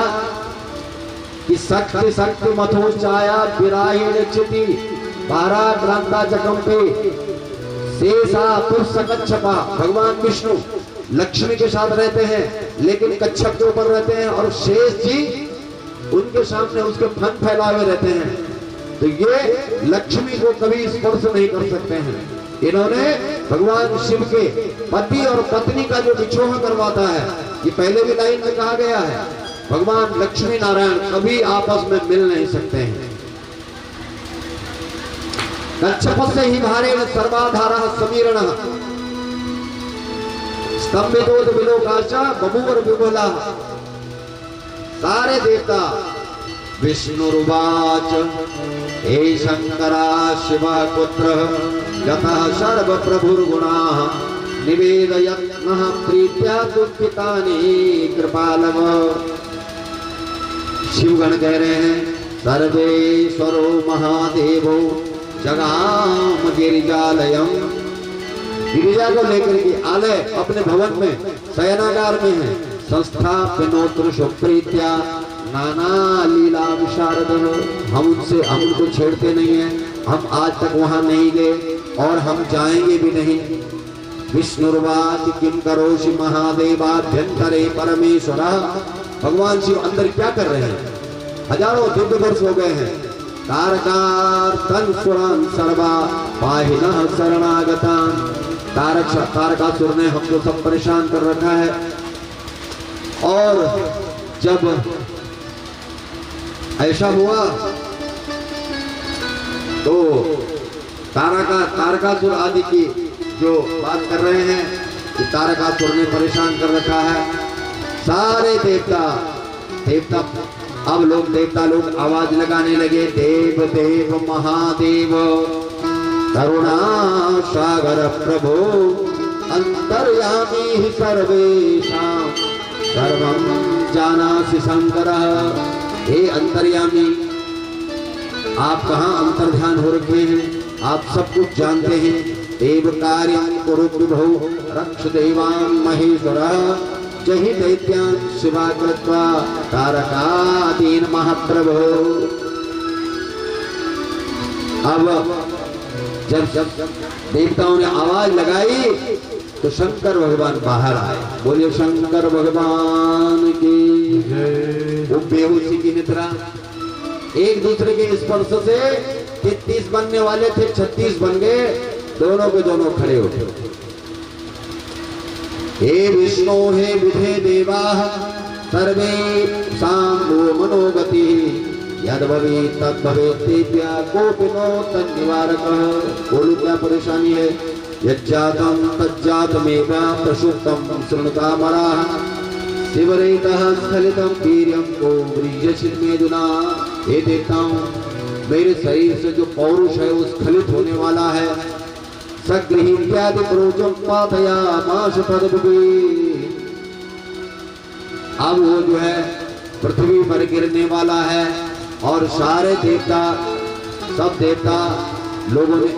कि शक्ति मथोच्चाया विराहिण चिति पाराग्रांता जगंपे शेषा पुरुष कच्छपा। भगवान विष्णु लक्ष्मी के साथ रहते हैं, लेकिन कच्छप के ऊपर रहते हैं, और शेष जी उनके सामने उसके फन फैलाए हुए रहते हैं। तो ये लक्ष्मी को कभी स्पर्श नहीं कर सकते हैं। इन्होंने भगवान शिव के पति और पत्नी का जो विछोह करवाता है, ये पहले भी लाइन में कहा गया है, भगवान लक्ष्मी नारायण कभी आपस में मिल नहीं सकते हैं। कच्छप से ही भारेण सर्वाधारः समीरणः स्तंभितोद विलोकाशा बभूवर विभुला। सारे देवता विष्णुरुवाच हे शंकरा शिवा पुत्र यतः सर्व प्रभुर्गुणाः निवेदयत्नः प्रीत्या दुःखितानि कृपालव। शिवगण कह रहे हैं सर्वेश्वरो महादेवो जगाम गिरिजालयम। गिरिजा को लेकर के आलय अपने भवन में शयनागार में है। संस्थापिनोत्र सुप्रीत्या नाना लीला विशारद। हम उनको छेड़ते नहीं हैं, हम आज तक वहां नहीं गए और हम जाएंगे भी नहीं। विष्णुर्वाच किम करोषि महादेवाभ्यंतरे परमेश्वर। भगवान शिव अंदर क्या कर रहे हैं? हजारों दिव्य वर्ष हो गए हैं। तारकार्तन सुरान सर्वा पाहिनः शरणागतान। तारकासुर ने हमको सब परेशान कर रखा है। और जब ऐसा हुआ तो तारकासुर आदि की जो बात कर रहे हैं कि तारकासुर ने परेशान कर रखा है सारे देवता। अब देवता लोग आवाज लगाने लगे, देव देव महादेव करुणा सागर प्रभो अंतर्यामी ही सर्वेषां सर्वं जानासि शंकर। हे अंतर्यामी, आप कहाँ अंतर्ध्यान हो रखे हैं? आप सब कुछ जानते हैं। देव कार्यं कुरु विभो रक्ष देवान् महेश्वरः जहि दैत्यान् शिवा कृत्वा तारकादीन् महाप्रभो। अब जब देवताओं ने आवाज लगाई तो शंकर भगवान बाहर आए। बोलिए शंकर भगवान की जय। वो बेहोशी की निद्रा, एक दूसरे के स्पर्श से 33 बनने वाले थे 36 बन गए, दोनों के दोनों खड़े उठे। हे विष्णु हे विधे देवा सर्वे साम्भो मनोगति यद भवे तद भवे तेभ्या कोपिनो तद निवारक। बोलो क्या परेशानी है? यज्जातम तज्जातमेव प्रसुप्तम शृणुतामराः शिवरेतः स्खलितं वीर्यं को व्रीजशिल्मेदुना। हे देवताओं, मेरे शरीर से जो पौरुष है वो स्खलित होने वाला है। सगृहीत्यादि प्रोजं पातयामास तदभुवि। अब वो जो है पृथ्वी पर गिरने वाला है और सारे देवता, सब देवता लोगों ने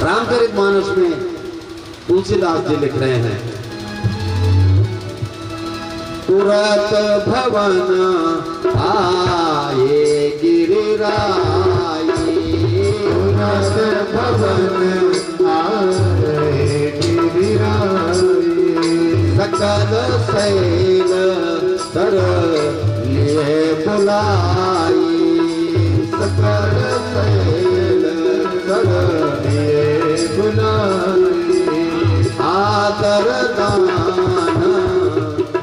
रामचरितमानस में तुलसीदास जी लिख रहे हैं, तुरत भवन आए गिरिराई, तुरत भवन आए गिरिराई, सकल शैल तर लिए बुलाई, सकल शैल तर लिए बुलाई। आदर दान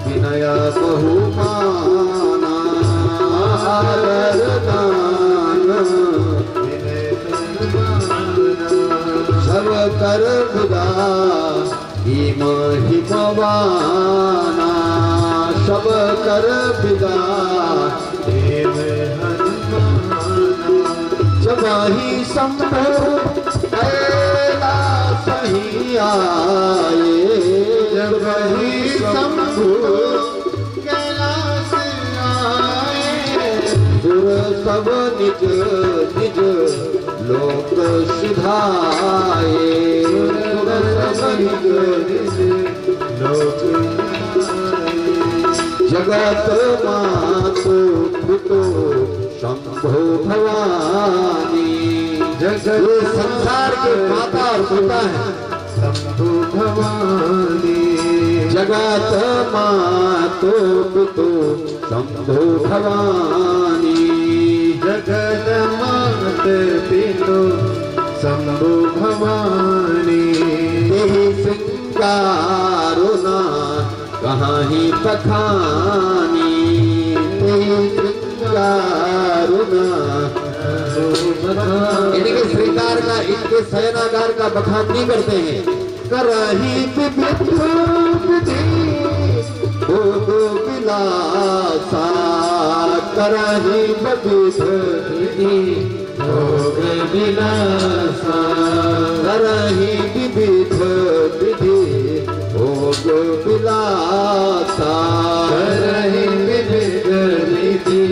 विनय बहुमाना, आदर दान विनय बहुमाना। सब कर विदा हिम हिमवाना, सब कर विदा देव हनुमाना। जब ही शंभु कैलास ही आए, जब ही शंभु कैलाश आए, सुर सब निज निज लोक सिधाए, सुर सब निज निज लोक जगत मातु पितु शंभो भवानी। जगत ये संसार के माता और पिता है शंभु भवानी। जगत मातु पितु शंभो भवानी। जगत मात पितु शंभु भवानी। तेहि सिंगारुना कहाँ ही पखानी, तेहि सिंगारुना। यानी कि श्रृंगार का, इनके शयनागार का बखान नहीं करते हैं। करही विविध विधि भोग विलासा, करही विविध विधि भोग विलासा, करही विविध विधि भोग विलासा, करहि विविध विधि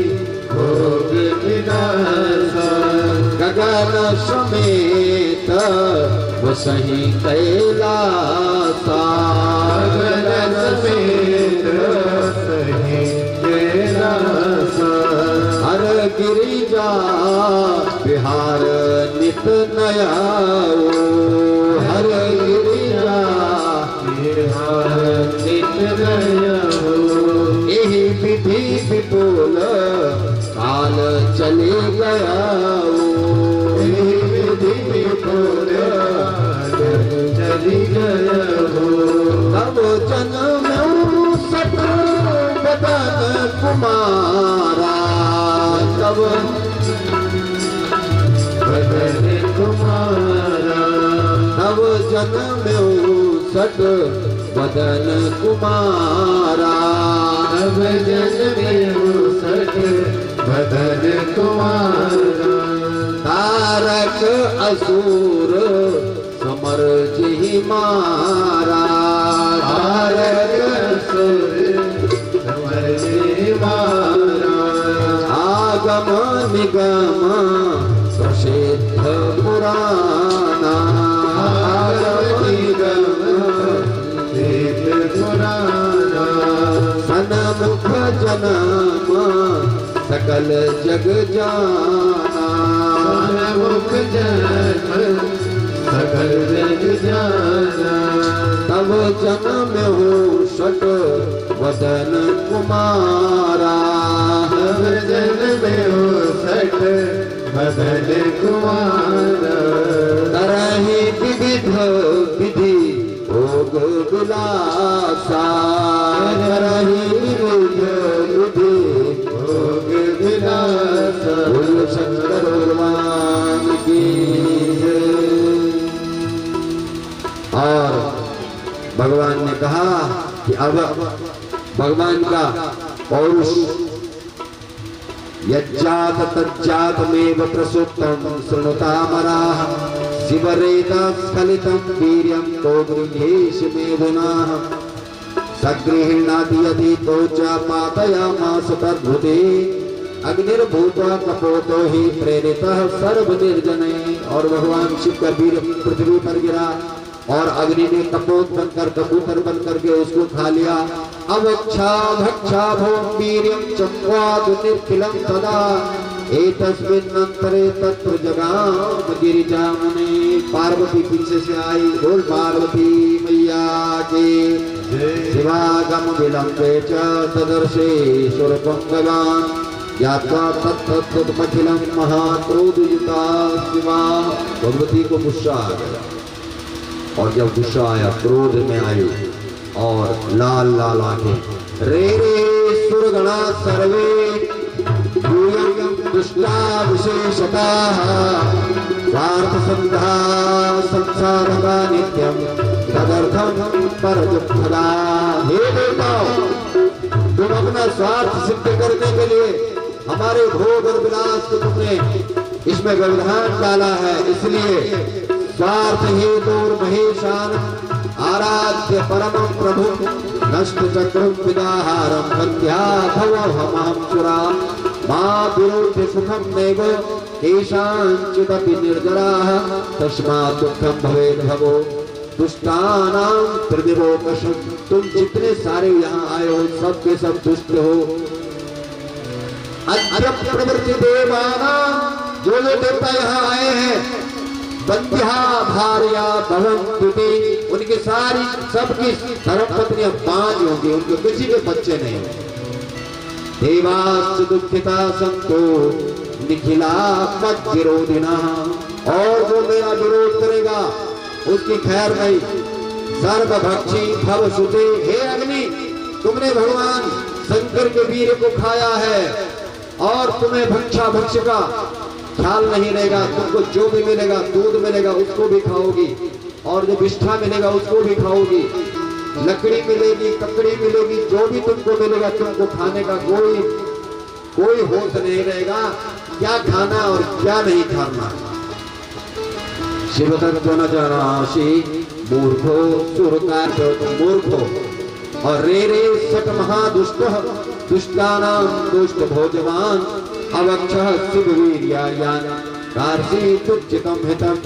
भोग विलासा। गगन समेत वसहि कैलासा, गगन समेत वसहि कैलासा। हर गिरिजा बिहार नित नयाओ, हर गिरिजा बिहार नित नयाओ। यही विधि विपुल काल चले गयाओ, यही विधि विपुल चली गयाओ। तब जन्म सत बदन कुमारा, तब बदन कुमारा। तब जन्म सत बदन कुमारा, अब जन्म सठ बदन कुमारा। तारक असुर समर जी मारा, तारक असुर समर जी मारा। आगम निगम प्रसिद्ध पुराना, आगम निगम पुराना। सनमुख जन्म सकल जग जाना। मुख जन्म सकल जग जाना। तब जन्म हो शत वदन कुमारा। तब जन्म हो सठ बदन कुमारा। तरहि विविध विधि भोग विलासा। तरहि विविध विधि भोग विलासा। बोलो शंकर भगवान की जय। और भगवान ने कहा कि अब भगवान का पौरुष यज्जात तज्जात मेव प्रसुप्तम शृणुतामराः। शिवरेता स्खलितं वीर्यं तो गृहेश मेधुनाः। सगृह्णाति यदि तोचा पातयामास तद्भुते। अग्निर्भूत्वा कपोतो ही प्रेरितः सर्वनिर्जने। और भगवान शिव का वीर पृथ्वी पर गिरा और अग्नि ने कपोत बनकर कबूतर बन करके उसको खा लिया। अवक्षा भक्षा भोम वीर्यं चक्वाद निर्खिलं तदा। एतस्मिन्नन्तरे तत्र जगाम गिरिजामुने। पार्वती पीछे से आई। बोल पार्वती मैया के शिवागम विलंबे च तदर्शे सुरपुंगवान। ज्ञात्वा तत्तदमखिलं महाक्रोधयुता शिवा। भगवती को गुस्सा आ गया और जब गुस्सा आया क्रोध में आई और लाल लाल आंखें। रे रे सुरगणा सर्वे यूयं दुष्टा विशेषतः। स्वार्थ संधा संसारका नित्यं तदर्थं परदुःखदा। हे देवताओं, तुम अपना स्वार्थ सिद्ध करने के लिए हमारे भोग और विलास को तुमने इसमें व्यवधान डाला है। इसलिए स्वार्थ हेतु महेशान आराध्य परम प्रभु नष्ट चक्रम विदाहारम बंध्या भवहमहं सुरा। मां विरोध सुखम नैव केषांचिदपि निर्जराः। तस्मात् दुःखं भवेद् भवो दुष्टानां त्रिविरोकशं। तुम जितने सारे यहाँ आए हो सब के सब दुष्ट हो। अद्य प्रवृत्ति देवानां, जो देवता यहाँ आए हैं, बंध्या भार्या भवन्ति। उनकी सारी सबकी धर्मपत्नियां 5 होंगी, उनके किसी के बच्चे नहीं। देवास दुखिता संतो निखिला मत विरोधिना। और जो मेरा विरोध करेगा उसकी खैर नहीं। सर्वभक्षी भव सुते। हे अग्नि, तुमने भगवान शंकर के वीर को खाया है और तुम्हें भक्षा भक्ष का ख्याल नहीं रहेगा। तुमको जो भी मिलेगा, दूध मिलेगा उसको भी खाओगी और जो विष्ठा मिलेगा उसको भी खाओगी। लकड़ी मिलेगी, ककड़ी मिलेगी, जो भी तुमको मिलेगा तुमको खाने का कोई होश नहीं रहेगा क्या खाना और क्या नहीं खाना। शिव तत्व न जानासि मूर्खो सुरकार्य मूर्खो। और रे रे सट महादुष्ट दुष्टानां दुष्ट भोजवान। अवक्षः शिव वीर्यायान कार्षी तुच्चितम हितम।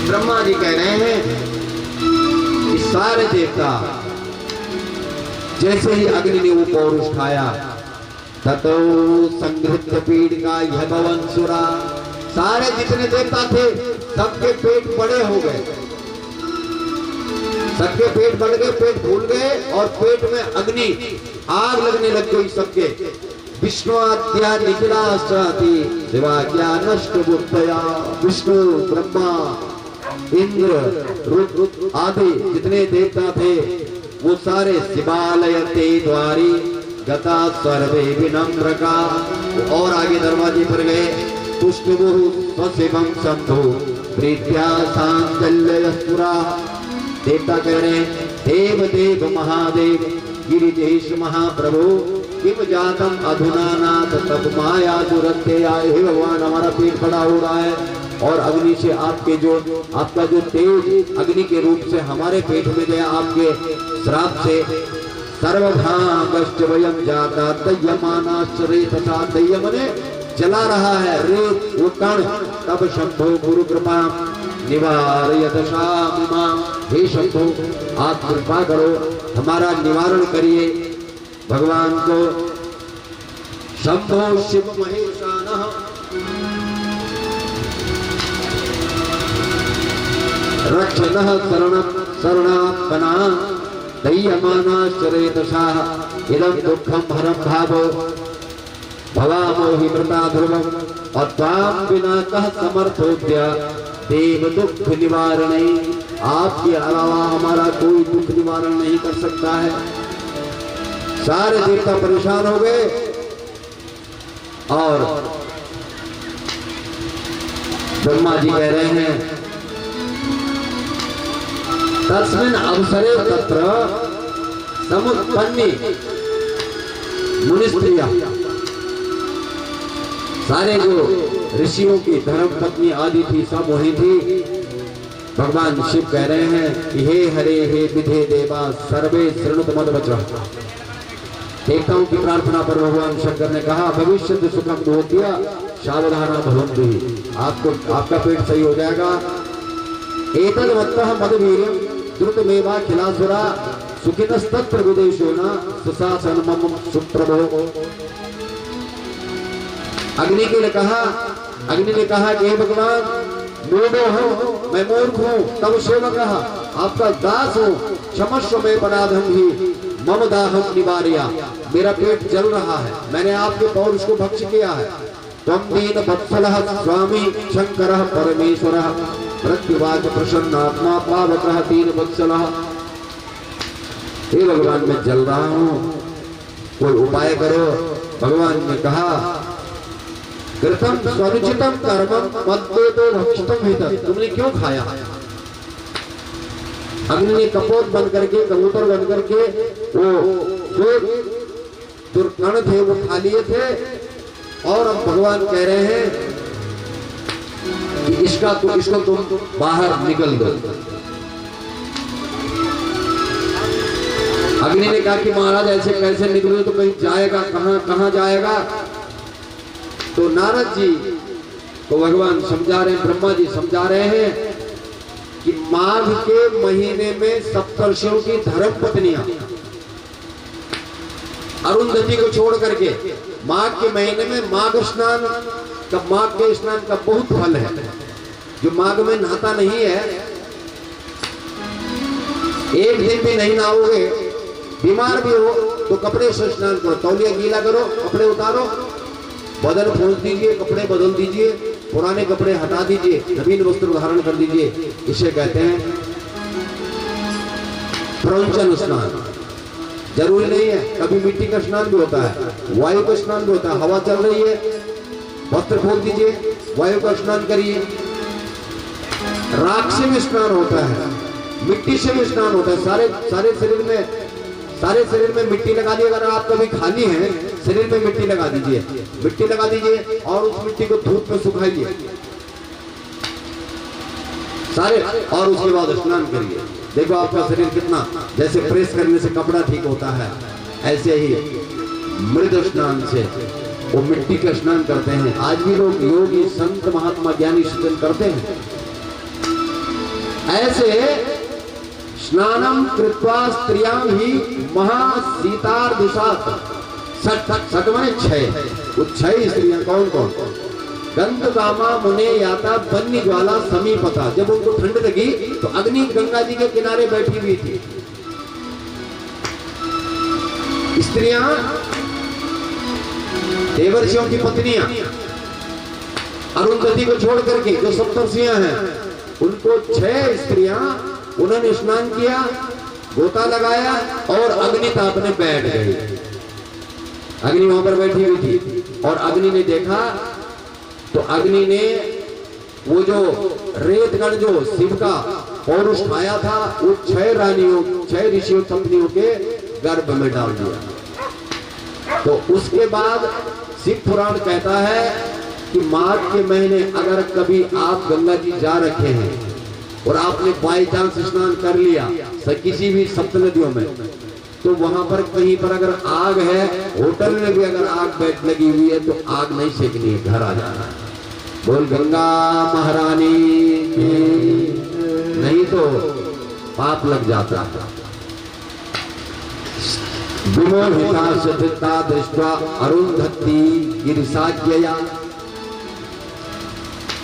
ब्रह्मा जी कह रहे हैं कि सारे देवता जैसे ही अग्नि ने वो पौरुष खाया ततो संघृत्य पीड़िका यह भवन सुरा। सारे जितने देवता थे सबके पेट बड़े हो गए, सबके पेट बढ़ गए, पेट फूल गए और पेट में अग्नि आग लगने लग गई सबके। विष्णुआद्या निखिलाश्चाति दिवाज्ञा नष्ट बुद्धया। विष्णु ब्रह्मा इंद्र रुद्र आदि जितने देवता थे वो सारे शिवालयते द्वारी गता सर्वे विनम्रका। और आगे दरवाजे पर गए। तुष्टुभुः स्वशिवं शंभो प्रीत्या सांजल्यस्तुरा। देवता कह रहे हैं देव देव महादेव गिरिजेश महाप्रभु किम जातम अधुना नाथ तब माया दुरत्ते आए। हे भगवान, हमारा पेट बड़ा हो रहा है और अग्नि से आपका जो तेज अग्नि के रूप से हमारे पेट में गया आपके श्राप से। सर्वभागश्च वयं जाता दह्यमानाश्चरे तथा दह्य मने जला रहा है रेत वो कण। तब शंभो गुरु कृपा निवारय दशामिमां। हे शंभो, आप कृपा करो, हमारा निवारण करिए। भगवान को शंभो शिव महेशानः रक्षणः शरणापना दह्यमानाश्चरेतसाः इदं दुःखं हरं भावो भवामो हि मृता ध्रुवम् अत्वां विना कः समर्थोऽद्य देव दुख निवारणे। आपके अलावा हमारा कोई दुख निवारण नहीं कर सकता है। सारे देवता परेशान हो गए और ब्रह्मा जी कह रहे हैं तस्मिन् अवसरे तत्र समुत्पन्नी मुनिस्त्रिया। सारे जो ऋषियों की धर्म पत्नी आदि थी सब वही थी। भगवान शिव कह रहे हैं कि हे हरे हे विधे देवा सर्वे शृणुत मद वचः। देवताओं की प्रार्थना पर भगवान शंकर ने कहा भविष्य सुखम भूत्या सावधाना भवन्तु। आपको आपका पेट सही हो जाएगा। एतद् मत्तः मदवीर्यं द्रुतमेवाखिलासुरा सुखिनस्तत्र विदेशेन सुशासनं मम सुप्रभो। अग्नि ने कहा कि हे भगवान मूढ़ो हूँ, मैं मूर्ख हूँ, तब सेवक कहा आपका दास हूँ, क्षमस्व में अपराधं ही मम दाहम निवारया। मेरा पेट जल रहा है, मैंने आपके पौरुष को भक्ष किया है। त्वं दीन वत्सलः स्वामी शंकरः परमेश्वरः प्रत्युवाच प्रसन्नात्मा पावकः दीन वत्सलः। हे भगवान मैं जल रहा हूँ, कोई उपाय करो। भगवान ने कहा कृतम स्वरुचितम कर्मम मद्वेदो भक्षितम हितम। तुमने क्यों खाया? अग्नि ने कपोत बन करके कबूतर बन करके वो जो दुर्कण थे वो खा लिए थे। और अब भगवान कह रहे हैं कि इसको तुम बाहर निकल दो। अग्नि ने कहा कि महाराज ऐसे कैसे निकलो, तो कहीं जाएगा कहां जाएगा? तो नारद जी को भगवान समझा रहे हैं, ब्रह्मा जी समझा रहे हैं कि माघ के महीने में सप्तर्षियों की धर्म पत्नियां अरुंधति को छोड़ करके माघ के महीने में माघ के स्नान का बहुत फल है। जो माघ में नहाता नहीं है, एक दिन भी नहीं नहाओगे, बीमार भी हो तो कपड़े से स्नान करो, तौलिया गीला करो, कपड़े उतारो, बदन पोंछ दीजिए, कपड़े बदल दीजिए, पुराने कपड़े हटा दीजिए, नवीन वस्त्र धारण कर दीजिए। इसे कहते हैं प्रवंचन स्नान। जरूरी नहीं है, कभी मिट्टी का स्नान भी होता है, वायु का स्नान भी होता है। हवा चल रही है, वस्त्र खोल दीजिए, वायु का स्नान करिए। राख से भी स्नान होता है, मिट्टी से भी स्नान होता है। सारे शरीर में मिट्टी लगा दी। अगर आप कभी खाली हैं, शरीर में मिट्टी लगा दीजिए और उस मिट्टी को धूप में सुखाइए सारे, और उसके बाद स्नान करिए। देखो आपका शरीर कितना, जैसे प्रेस करने से कपड़ा ठीक होता है, ऐसे ही मृद स्नान से वो मिट्टी का स्नान करते हैं। आज भी लोग योगी संत महात्मा ज्ञानी सज्जन करते हैं। ऐसे स्नानम कृत्वा स्त्रियां ही महासीतार्दिशात। सट माने छह, वो छह स्त्रियां कौन कौन? गंध कामा मुने याता बन्नी ज्वाला समीपता। जब उनको ठंड लगी तो अग्नि गंगा जी के किनारे बैठी हुई थी। स्त्रियां देवर्षियों की पत्नियां अरुंधति को छोड़ करके जो सप्तर्षियां हैं, उनको छह स्त्रियां, उन्होंने स्नान किया, गोता लगाया और अग्नि तापने बैठ गई। अग्नि वहां पर बैठी हुई थी और अग्नि ने देखा तो अग्नि ने वो जो रेतगण जो शिव का पौरुष आया था, वो छह ऋषियों पत्नियों के गर्भ में डाल दिया। तो उसके बाद शिव पुराण कहता है कि माघ के महीने अगर कभी आप गंगा जी जा रखे हैं और आपने बाई चांस स्नान कर लिया किसी भी सप्त नदियों में, तो वहां पर कहीं पर अगर आग है, होटल में भी अगर आग बैठ लगी हुई है, तो आग नहीं सेकनी है, घर आ जाना है। बोल गंगा महारानी की, नहीं तो पाप लग जाता। विमोहिता सचिता दृष्टा अरुंधति गिरिशाज्ञया,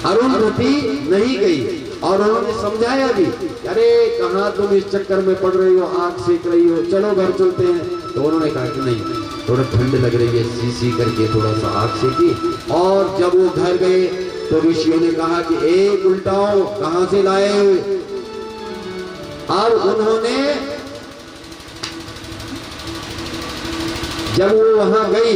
अरुंधति नहीं गई और उन्होंने समझाया भी, अरे कहाँ तुम इस चक्कर में पड़ रही हो, आग सेक रही हो, चलो घर चलते हैं। तो उन्होंने कहा कि नहीं, थोड़ा ठंड लग रही है, सी करके थोड़ा सा आग सेकी। और जब वो घर गए तो ऋषियों ने कहा कि एक उल्टाओ, कहां से लाए हुए। और उन्होंने जब वो वहां गई,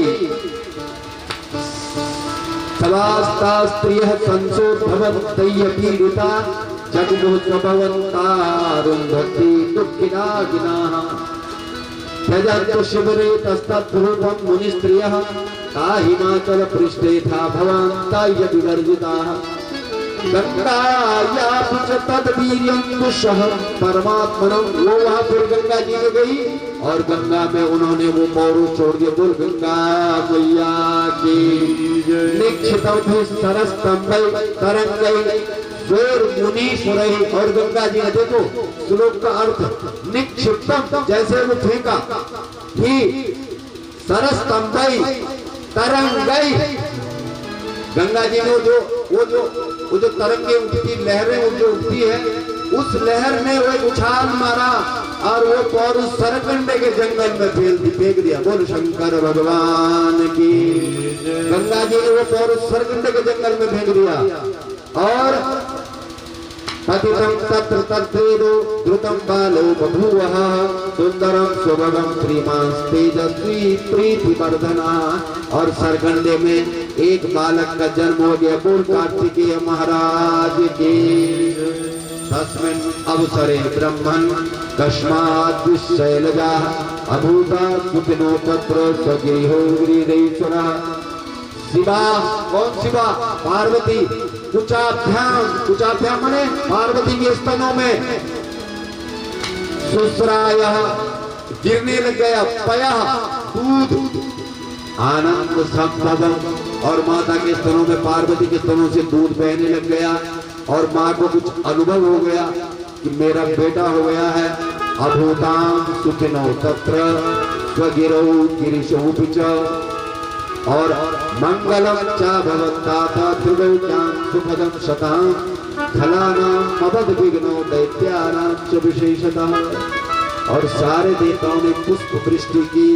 सवास्ता स्त्रियः संशोभवन्तयपीडिता जगमुद्भवन्तारुन्धति दुःखिना गिनाः त्यजन्तु शिबिरे तस्तद्रूपं मुनिस्त्रियः हिमाचल पृष्ठे था भवन्ता विवर्जिताः गंगायां च तद्वीर्यं दुष्सह परमात्मनं। वो वहां फिर गंगा जी में गई और गंगा में उन्होंने वो पौरू छोड़ दिया। बोल गंगा मैया की। निक्षितम भी सरस्तंभै तरंगै स्वर मुनीश्वरै। और गंगा जी ने देखो श्लोक का अर्थ, निक्षिप्तम जैसे वो फेंका, ही सरस्तंभै तरंगै। गंगा जी में वो जो तरंगे उठती, लहरें जो उठती है, उस लहर ने वो उछाल मारा और वो पौरुष सरकंडे के जंगल में फेंक दिया। बोल शंकर भगवान की। गंगा जी ने वो पौरुष सरकंडे के जंगल में फेंक दिया। और पतितं तत्र तत्रेदो द्रुतं बालो बभूवः सुंदरं स्वभगं श्रीमांस्तेजस्वी प्रीतिवर्धना। और सरकंडे में एक बालक का जन्म हो गया। बोल कार्तिकेय महाराज के। तस्मिन् अवसरे ब्रह्मन् कस्मात् शैलजाः अभूता सुखिनो तत्र स्वगृहो गिरीश्वरः। शिवा, कौन शिवा? पार्वती। कुचाभ्याम माने पार्वती के स्तनों में सुस्रायः गिरने लग गया, पयः दूध, आनंद संभवम। और माता के स्तनों में, पार्वती के स्तनों से दूध बहने लग गया और माँ को कुछ अनुभव हो गया कि मेरा बेटा हो गया है। अभूतां सुखिनो तत्र स्वगिरौ गिरिशौ च। और मंगलम चा भवन्ता ध्रुवौ सुखदं शतां खलानां अवध विघ्नो दैत्यानां च विशेषतः। और सारे देवताओं ने पुष्प वृष्टि की।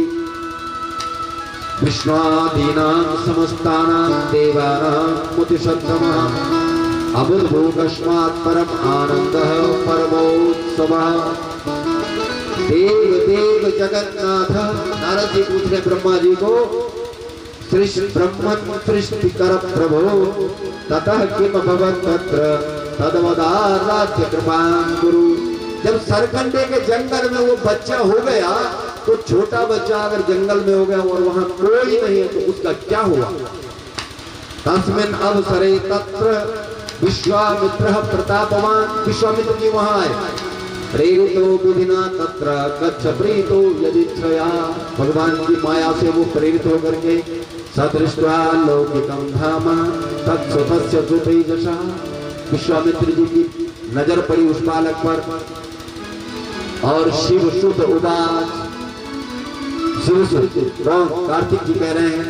विष्णुआदीनां समस्तानां देवानां मुतिशतमः अबुद्धभूकस्मात् परम आनंदः परमोत्सवः। देव जगन्नाथ। नारद जी पूछ रहे ब्रह्मा जी को, ब्रह्मन् सृष्टिकर प्रभो ततः किम भवत् तत्र तद्वदाराध्य कृपां कुरु। जब सरकंडे के जंगल में वो बच्चा हो गया, तो छोटा बच्चा अगर जंगल में हो गया और वहां कोई नहीं है तो उसका क्या हुआ? तस्मिन् अवसरे तत्र विश्वामित्रः प्रतापवान। विश्वामित्र जी वहां आए। प्रेरितो विधिना तत्र गच्छ प्रीतो यदिच्छया। भगवान की माया से वो प्रेरित होकर के सदृष्ट्वा लौकिकं धाम तत्सुतस्य सुतेजसा। विश्वामित्र जी की नजर पड़ी उस बालक पर और शिव सुत उवाच। शिव सुत कार्तिक जी कह रहे हैं,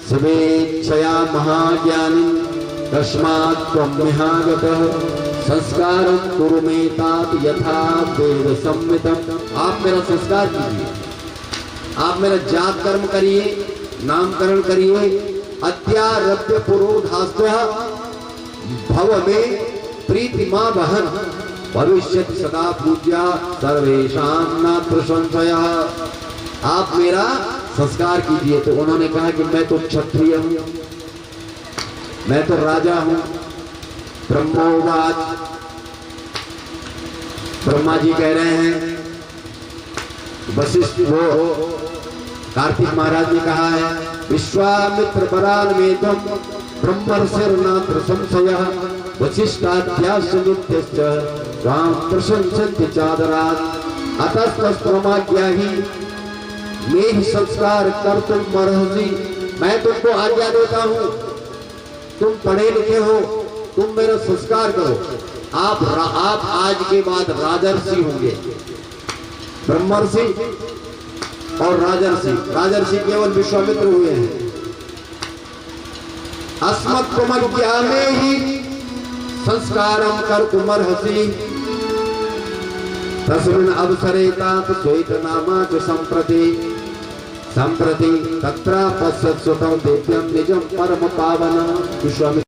शिवेच्छया महाज्ञानी तस्मात् त्वं मिहागतः संस्कारं कुरु मे तात यथा वेद संवितम्। आप मेरा संस्कार कीजिए, आप मेरा जात कर्म करिए, नामकरण करिए। अत्यारभ्य पुरोधास्त्वः भव में प्रीतिमा वहन भविष्यति सदा पूज्या सर्वेषां नात्र संशयः। आप मेरा संस्कार कीजिए। तो उन्होंने कहा कि मैं तो क्षत्रिय हूं, मैं तो राजा हूं। ब्रह्मोवाच। ब्रह्मा जी कह रहे हैं, वशिष्ठ वो कार्तिक महाराज ने कहा है, विश्वामित्र परान में तुम ब्रह्मर्षिर्नात्र संशयः वशिष्ठाध्यास्य नित्यश्च राम प्रशंसन्ति चादरात् अतस्तस्त्वमाज्ञा ही मैं ही संस्कार कर्तुम् अर्हसि। मैं तुमको आज्ञा देता हूं, तुम पढ़े लिखे हो, तुम मेरा संस्कार करो। आप आज के बाद राजर्षि होंगे। ब्रह्मर्षि और राजर्षि केवल विश्वामित्र हुए हैं। अस्मत् प्रमज्ञाने ही संस्कारम कर्तुमर्हसि तस्मिन् अवसरे तात श्वेत नामा च संप्रति तत्र पश्यत् स्वतः दिव्यं निजं परम पावनं। विश्वामित्र